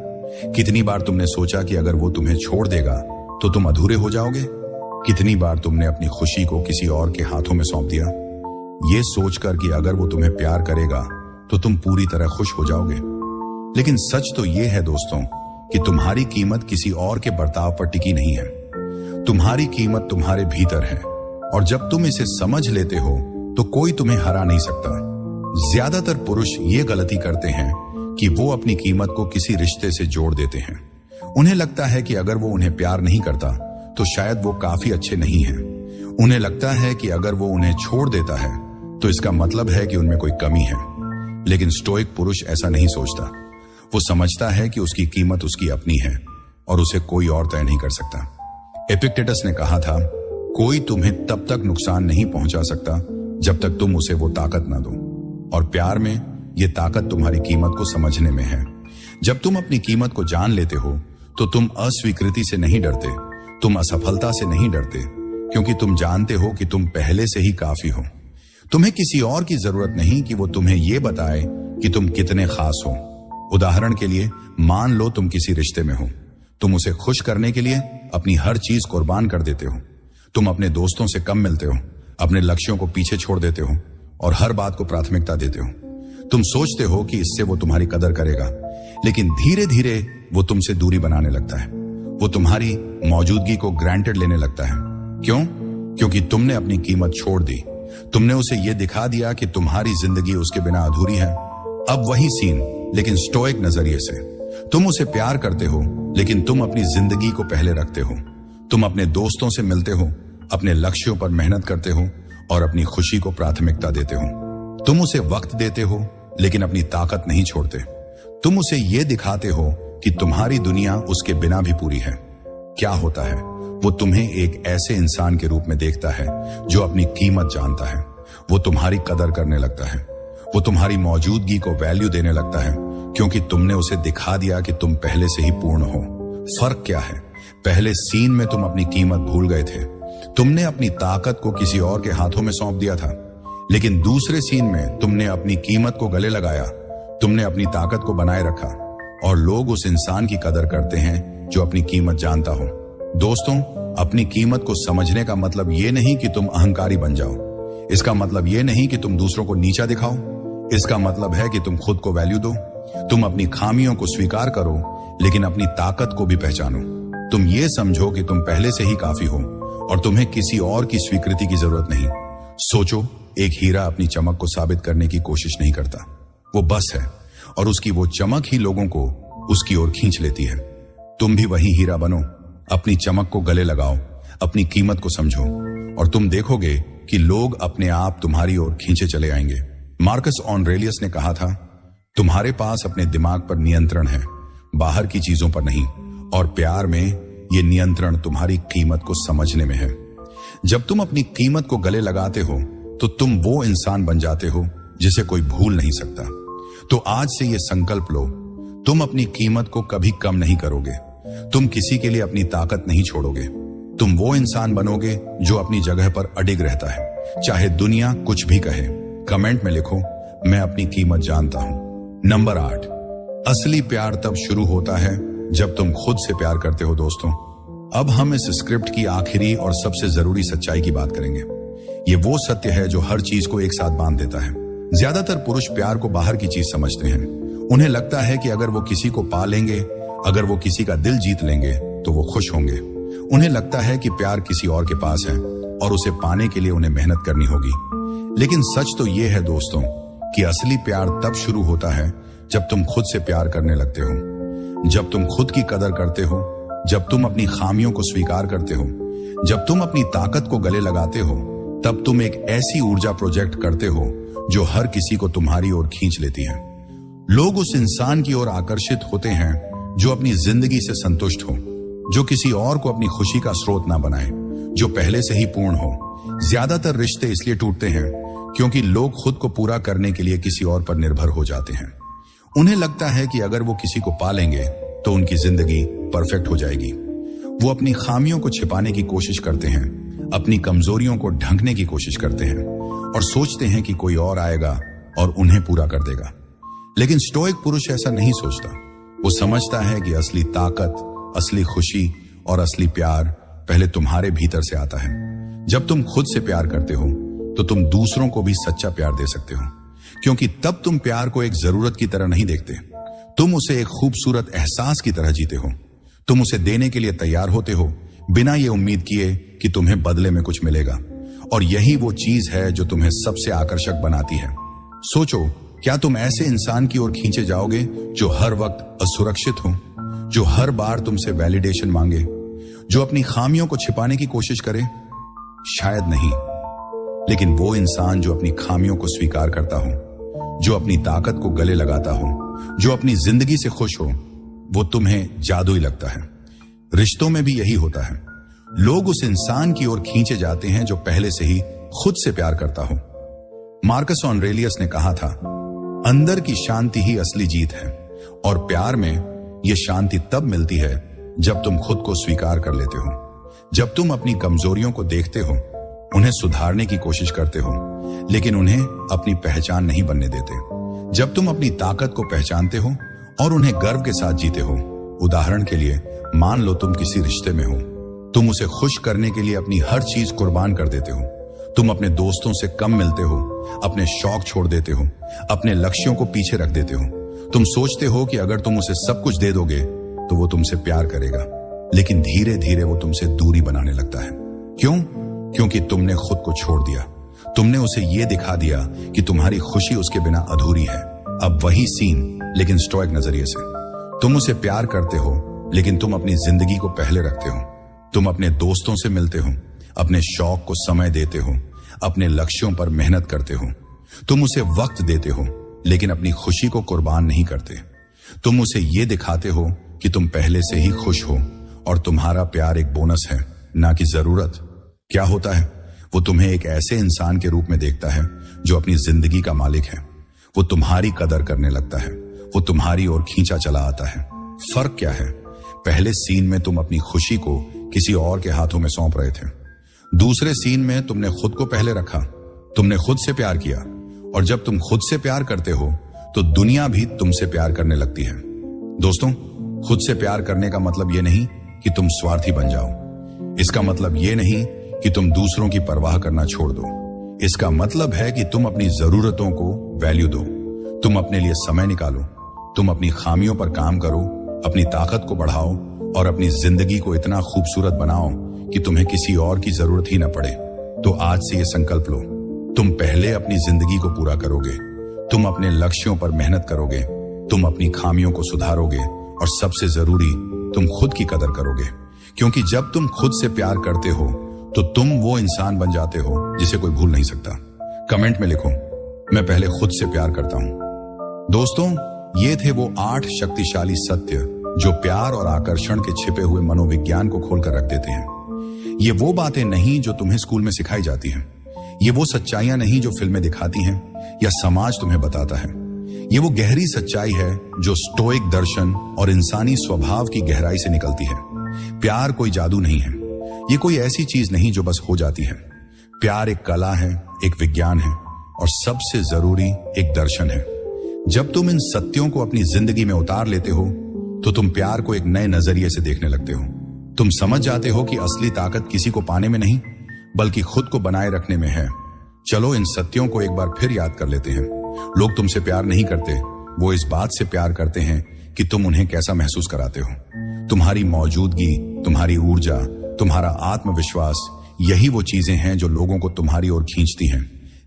A: कितनी बार तुमने सोचा कि अगर वो तुम्हें छोड़ देगा तो तुम अधूरे हो जाओगे? कितनी बार तुमने अपनी खुशी को किसी और के हाथों में सौंप दिया, ये सोचकर कि अगर वो तुम्हें प्यार करेगा तो तुम पूरी तरह खुश हो जाओगे? लेकिन सच तो ये है दोस्तों कि तुम्हारी कीमत किसी और के बर्ताव पर टिकी नहीं है। तुम्हारी कीमत तुम्हारे भीतर है और जब तुम इसे समझ लेते हो तो कोई तुम्हें हरा नहीं सकता। ज्यादातर पुरुष ये गलती करते हैं कि वो अपनी कीमत को किसी रिश्ते से जोड़ देते हैं। उन्हें लगता है कि अगर वो उन्हें प्यार नहीं करता तो शायद वो काफी अच्छे नहीं हैं। उन्हें लगता है कि अगर वो उन्हें छोड़ देता है तो इसका मतलब है कि उनमें कोई कमी है। लेकिन स्टोइक पुरुष ऐसा नहीं सोचता। वो समझता है कि उसकी कीमत उसकी अपनी है और उसे कोई और तय नहीं कर सकता। एपिक्टेटस ने कहा था, कोई तुम्हें तब तक नुकसान नहीं पहुंचा सकता जब तक तुम उसे वो ताकत ना दो। और प्यार में ये ताकत तुम्हारी कीमत को समझने में है। जब तुम अपनी कीमत को जान लेते हो तो तुम अस्वीकृति से नहीं डरते, तुम असफलता से नहीं डरते, क्योंकि तुम जानते हो कि तुम पहले से ही काफी हो। तुम्हें किसी और की जरूरत नहीं कि वो तुम्हें ये बताए कि तुम कितने खास हो। उदाहरण के लिए, मान लो तुम किसी रिश्ते में हो, तुम उसे खुश करने के लिए अपनी हर चीज कुर्बान कर देते हो। तुम अपने दोस्तों से कम मिलते हो, अपने लक्ष्यों को पीछे छोड़ देते हो और हर बात को प्राथमिकता देते हो। तुम सोचते हो कि इससे वो तुम्हारी कदर करेगा, लेकिन धीरे धीरे वो तुमसे दूरी बनाने लगता है। वो तुम्हारी मौजूदगी को ग्रांटेड लेने लगता है। क्यों? क्योंकि तुमने अपनी कीमत छोड़ दी। तुमने उसे यह दिखा दिया कि तुम्हारी जिंदगी उसके बिना अधूरी है। अब वही सीन, लेकिन स्टोइक नजरिए से। तुम उसे प्यार करते हो, लेकिन तुम अपनी जिंदगी को पहले रखते हो। तुम अपने दोस्तों से मिलते हो, अपने लक्ष्यों पर मेहनत करते हो और अपनी खुशी को प्राथमिकता देते हो। तुम उसे वक्त देते हो, लेकिन अपनी ताकत नहीं छोड़ते। तुम उसे यह दिखाते हो कि तुम्हारी दुनिया उसके बिना भी पूरी है। क्या होता है? वो तुम्हें एक ऐसे इंसान के रूप में देखता है जो अपनी कीमत जानता है। वो तुम्हारी कदर करने लगता है। वो तुम्हारी मौजूदगी को वैल्यू देने लगता है, क्योंकि तुमने उसे दिखा दिया कि तुम पहले से ही पूर्ण हो। फर्क क्या है? पहले सीन में तुम अपनी कीमत भूल गए थे। तुमने अपनी ताकत को किसी और के हाथों में सौंप दिया था। लेकिन दूसरे सीन में तुमने अपनी कीमत को गले लगाया, तुमने अपनी ताकत को बनाए रखा, और लोग उस इंसान की कदर करते हैं जो अपनी कीमत जानता हो। दोस्तों, अपनी कीमत को समझने का मतलब ये नहीं कि तुम अहंकारी बन जाओ। इसका मतलब ये नहीं कि तुम दूसरों को नीचा दिखाओ। इसका मतलब है कि तुम खुद को वैल्यू दो। तुम अपनी खामियों को स्वीकार करो, लेकिन अपनी ताकत को भी पहचानो। तुम ये समझो कि तुम पहले से ही काफी हो और तुम्हें किसी और की स्वीकृति की जरूरत नहीं। सोचो, एक हीरा अपनी चमक को साबित करने की कोशिश नहीं करता, वो बस है, और उसकी वो चमक ही लोगों को उसकी ओर खींच लेती है। तुम भी वही हीरा बनो, अपनी चमक को गले लगाओ, अपनी कीमत को समझो, और तुम देखोगे कि लोग अपने आप तुम्हारी ओर खींचे चले आएंगे। मार्कस ऑरेलियस ने कहा था, तुम्हारे पास अपने दिमाग पर नियंत्रण है, बाहर की चीजों पर नहीं, और प्यार में ये नियंत्रण तुम्हारी कीमत को समझने में है। जब तुम अपनी कीमत को गले लगाते हो तो तुम वो इंसान बन जाते हो जिसे कोई भूल नहीं सकता। तो आज से ये संकल्प लो, तुम अपनी कीमत को कभी कम नहीं करोगे। तुम किसी के लिए अपनी ताकत नहीं छोड़ोगे। तुम वो इंसान बनोगे जो अपनी जगह पर अडिग रहता है, चाहे दुनिया कुछ भी कहे। कमेंट में लिखो, मैं अपनी कीमत जानता हूं। नंबर 8, असली प्यार तब शुरू होता है जब तुम खुद से प्यार करते हो। दोस्तों, अब हम इस स्क्रिप्ट की आखिरी और सबसे जरूरी सच्चाई की बात करेंगे। ये वो सत्य है जो हर चीज को एक साथ बांध देता है। ज्यादातर पुरुष प्यार को बाहर की चीज समझते हैं। उन्हें लगता है कि अगर वो किसी को पा लेंगे, अगर वो किसी का दिल जीत लेंगे तो वो खुश होंगे। उन्हें लगता है कि प्यार किसी और के पास है और उसे पाने के लिए उन्हें मेहनत करनी होगी। लेकिन सच तो ये है दोस्तों कि असली प्यार तब शुरू होता है जब तुम खुद से प्यार करने लगते हो, जब तुम खुद की कदर करते हो, जब तुम अपनी खामियों को स्वीकार करते हो, जब तुम अपनी ताकत को गले लगाते हो। तब तुम एक ऐसी ऊर्जा प्रोजेक्ट करते हो जो हर किसी को तुम्हारी ओर खींच लेती है। लोग उस इंसान की ओर आकर्षित होते हैं जो अपनी जिंदगी से संतुष्ट हो, जो किसी और को अपनी खुशी का स्रोत ना बनाए, जो पहले से ही पूर्ण हो। ज्यादातर रिश्ते इसलिए टूटते हैं क्योंकि लोग खुद को पूरा करने के लिए किसी और पर निर्भर हो जाते हैं। उन्हें लगता है कि अगर वो किसी को पा लेंगे तो उनकी जिंदगी परफेक्ट हो जाएगी। वो अपनी खामियों को छिपाने की कोशिश करते हैं, अपनी कमजोरियों को ढंकने की कोशिश करते हैं और सोचते हैं कि कोई और आएगा और उन्हें पूरा कर देगा। लेकिन स्टोइक पुरुष ऐसा नहीं सोचता। वो समझता है कि असली ताकत, असली खुशी और असली प्यार पहले तुम्हारे भीतर से आता है। जब तुम खुद से प्यार करते हो तो तुम दूसरों को भी सच्चा प्यार दे सकते हो, क्योंकि तब तुम प्यार को एक जरूरत की तरह नहीं देखते, तुम उसे एक खूबसूरत एहसास की तरह जीते हो। तुम उसे देने के लिए तैयार होते हो बिना ये उम्मीद किए कि तुम्हें बदले में कुछ मिलेगा। और यही वो चीज है जो तुम्हें सबसे आकर्षक बनाती है। सोचो, क्या तुम ऐसे इंसान की ओर खींचे जाओगे जो हर वक्त असुरक्षित हो, जो हर बार तुमसे वैलिडेशन मांगे, जो अपनी खामियों को छिपाने की कोशिश करे? शायद नहीं। लेकिन वो इंसान जो अपनी खामियों को स्वीकार करता हो, जो अपनी ताकत को गले लगाता हो, जो अपनी जिंदगी से खुश हो, वो तुम्हें जादुई लगता है। रिश्तों में भी यही होता है। लोग उस इंसान की ओर खींचे जाते हैं जो पहले से ही खुद से प्यार करता हो। मार्कस ऑरेलियस ने कहा था, अंदर की शांति ही असली जीत है। और प्यार में यह शांति तब मिलती है जब तुम खुद को स्वीकार कर लेते हो, जब तुम अपनी कमजोरियों को देखते हो, उन्हें सुधारने की कोशिश करते हो, लेकिन उन्हें अपनी पहचान नहीं बनने देते, जब तुम अपनी ताकत को पहचानते हो और उन्हें गर्व के साथ जीते हो। उदाहरण के लिए, मान लो तुम किसी रिश्ते में हो, तुम उसे खुश करने के लिए अपनी हर चीज कुर्बान कर देते हो। तुम अपने दोस्तों से कम मिलते हो, अपने शौक छोड़ देते हो, अपने लक्ष्यों को पीछे रख देते हो। तुम सोचते हो कि अगर तुम उसे सब कुछ दे दोगे तो वो तुमसे प्यार करेगा, लेकिन धीरे धीरे वो तुमसे दूरी बनाने लगता है। क्यों? क्योंकि तुमने खुद को छोड़ दिया। तुमने उसे ये दिखा दिया कि तुम्हारी खुशी उसके बिना अधूरी है। अब वही सीन, लेकिन स्टोइक नजरिए से। तुम उसे प्यार करते हो, लेकिन तुम अपनी जिंदगी को पहले रखते हो। तुम अपने दोस्तों से मिलते हो, अपने शौक को समय देते हो, अपने लक्ष्यों पर मेहनत करते हो। तुम उसे वक्त देते हो, लेकिन अपनी खुशी को कुर्बान नहीं करते। तुम उसे ये दिखाते हो कि तुम पहले से ही खुश हो और तुम्हारा प्यार एक बोनस है, ना कि जरूरत। क्या होता है? वो तुम्हें एक ऐसे इंसान के रूप में देखता है जो अपनी जिंदगी का मालिक है। वो तुम्हारी कदर करने लगता है, वो तुम्हारी ओर खींचा चला आता है। फर्क क्या है? पहले सीन में तुम अपनी खुशी को किसी और के हाथों में सौंप रहे थे। दूसरे सीन में तुमने खुद को पहले रखा, तुमने खुद से प्यार किया। और जब तुम खुद से प्यार करते हो तो दुनिया भी तुमसे प्यार करने लगती है। दोस्तों, खुद से प्यार करने का मतलब ये नहीं कि तुम स्वार्थी बन जाओ। इसका मतलब ये नहीं कि तुम दूसरों की परवाह करना छोड़ दो। इसका मतलब है कि तुम अपनी जरूरतों को वैल्यू दो, तुम अपने लिए समय निकालो, तुम अपनी खामियों पर काम करो, अपनी ताकत को बढ़ाओ और अपनी जिंदगी को इतना खूबसूरत बनाओ कि तुम्हें किसी और की जरूरत ही ना पड़े। तो आज से ये संकल्प लो, तुम पहले अपनी जिंदगी को पूरा करोगे, तुम अपने लक्ष्यों पर मेहनत करोगे, तुम अपनी खामियों को सुधारोगे और सबसे जरूरी, तुम खुद की कदर करोगे। क्योंकि जब तुम खुद से प्यार करते हो तो तुम वो इंसान बन जाते हो जिसे कोई भूल नहीं सकता। कमेंट में लिखो, मैं पहले खुद से प्यार करता हूं। दोस्तों, ये थे वो 8 शक्तिशाली सत्य जो प्यार और आकर्षण के छिपे हुए मनोविज्ञान को खोलकर रख देते हैं। ये वो बातें नहीं जो तुम्हें स्कूल में सिखाई जाती हैं। ये वो सच्चाइयां नहीं जो फिल्में दिखाती हैं या समाज तुम्हें बताता है। ये वो गहरी सच्चाई है जो स्टोइक दर्शन और इंसानी स्वभाव की गहराई से निकलती है। प्यार कोई जादू नहीं है, ये कोई ऐसी चीज नहीं जो बस हो जाती है। प्यार एक कला है, एक विज्ञान है और सबसे जरूरी एक दर्शन है। जब तुम इन सत्यों को अपनी जिंदगी में उतार लेते हो तो तुम प्यार को एक नए नजरिए से देखने लगते हो। तुम समझ जाते हो कि असली ताकत किसी को पाने में नहीं बल्कि खुद को बनाए रखने में है। चलो इन सत्यों को एक बार फिर याद कर लेते हैं। लोग तुमसे प्यार नहीं करते, वो इस बात से प्यार करते हैं कि तुम उन्हें कैसा महसूस कराते हो। तुम्हारी मौजूदगी, तुम्हारी ऊर्जा, तुम्हारा आत्मविश्वास, यही वो चीजें हैं जो लोगों को तुम्हारी ओर खींचती हैं।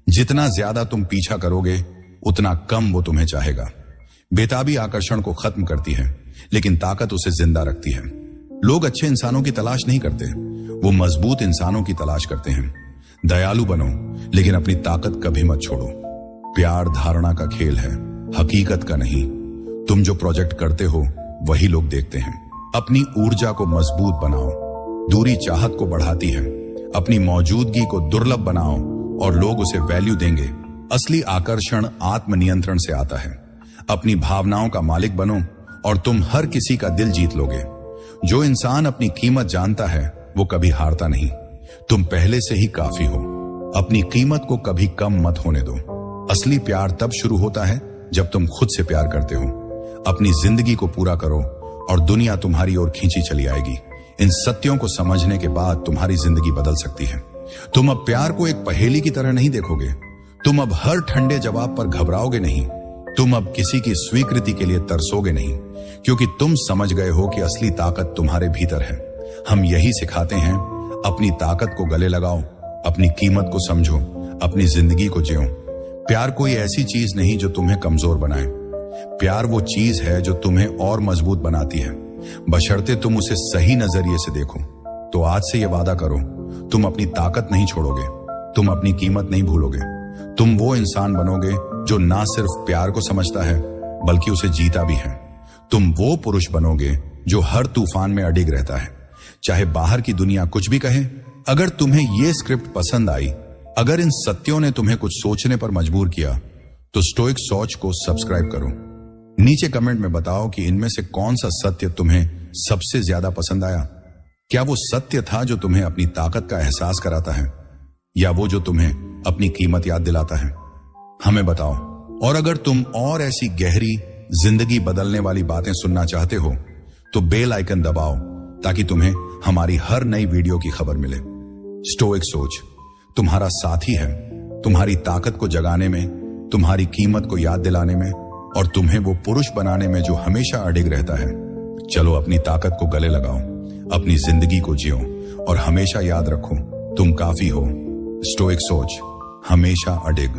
A: जितना ज्यादा तुम पीछा करोगे उतना कम वो तुम्हें चाहेगा। बेताबी आकर्षण को खत्म करती है लेकिन ताकत उसे जिंदा रखती है। लोग अच्छे इंसानों की तलाश नहीं करते, वो मजबूत इंसानों की तलाश करते हैं। दयालु बनो लेकिन अपनी ताकत कभी मत छोड़ो। प्यार धारणा का खेल है, हकीकत का नहीं। तुम जो प्रोजेक्ट करते हो वही लोग देखते हैं। अपनी ऊर्जा को मजबूत बनाओ, दूरी चाहत को बढ़ाती है। अपनी मौजूदगी को दुर्लभ बनाओ और लोग उसे वैल्यू देंगे। असली आकर्षण आत्मनियंत्रण से आता है। अपनी भावनाओं का मालिक बनो और तुम हर किसी का दिल जीत लोगे। जो इंसान अपनी कीमत जानता है वो कभी हारता नहीं। तुम पहले से ही काफी हो। अपनी कीमत को कभी कम मत होने दो। असली प्यार तब शुरू होता है जब तुम खुद से प्यार करते हो। अपनी जिंदगी को पूरा करो और दुनिया तुम्हारी ओर खींची चली आएगी। इन सत्यों को समझने के बाद तुम्हारी जिंदगी बदल सकती है। तुम अब प्यार को एक पहेली की तरह नहीं देखोगे। तुम अब हर ठंडे जवाब पर घबराओगे नहीं। तुम अब किसी की स्वीकृति के लिए तरसोगे नहीं, क्योंकि तुम समझ गए हो कि असली ताकत तुम्हारे भीतर है। हम यही सिखाते हैं, अपनी ताकत को गले लगाओ, अपनी कीमत को समझो, अपनी जिंदगी को जियो। प्यार कोई ऐसी चीज नहीं जो तुम्हें कमजोर बनाए। प्यार वो चीज है जो तुम्हें और मजबूत बनाती है, बशर्ते तुम उसे सही नजरिए से देखो। तो आज से यह वादा करो, तुम अपनी ताकत नहीं छोड़ोगे, तुम अपनी कीमत नहीं भूलोगे। तुम वो इंसान बनोगे जो ना सिर्फ प्यार को समझता है बल्कि उसे जीता भी है। तुम वो पुरुष बनोगे जो हर तूफान में अडिग रहता है, चाहे बाहर की दुनिया कुछ भी कहे। अगर तुम्हें ये स्क्रिप्ट पसंद आई, अगर इन सत्यों ने तुम्हें कुछ सोचने पर मजबूर किया, तो स्टोइक सोच को सब्सक्राइब करो। नीचे कमेंट में बताओ कि इनमें से कौन सा सत्य तुम्हें सबसे ज्यादा पसंद आया। क्या वो सत्य था जो तुम्हें अपनी ताकत का एहसास कराता है, या वो जो तुम्हें अपनी कीमत याद दिलाता है? हमें बताओ। और अगर तुम और ऐसी गहरी, जिंदगी बदलने वाली बातें सुनना चाहते हो तो बेल आइकन दबाओ ताकि तुम्हें हमारी हर नई वीडियो की खबर मिले। स्टोइक सोच तुम्हारा साथी है, तुम्हारी ताकत को जगाने में, तुम्हारी कीमत को याद दिलाने में और तुम्हें वो पुरुष बनाने में जो हमेशा अडिग रहता है। चलो अपनी ताकत को गले लगाओ, अपनी जिंदगी को जियो और हमेशा याद रखो, तुम काफी हो। स्टोइक सोच, हमेशा अडिग।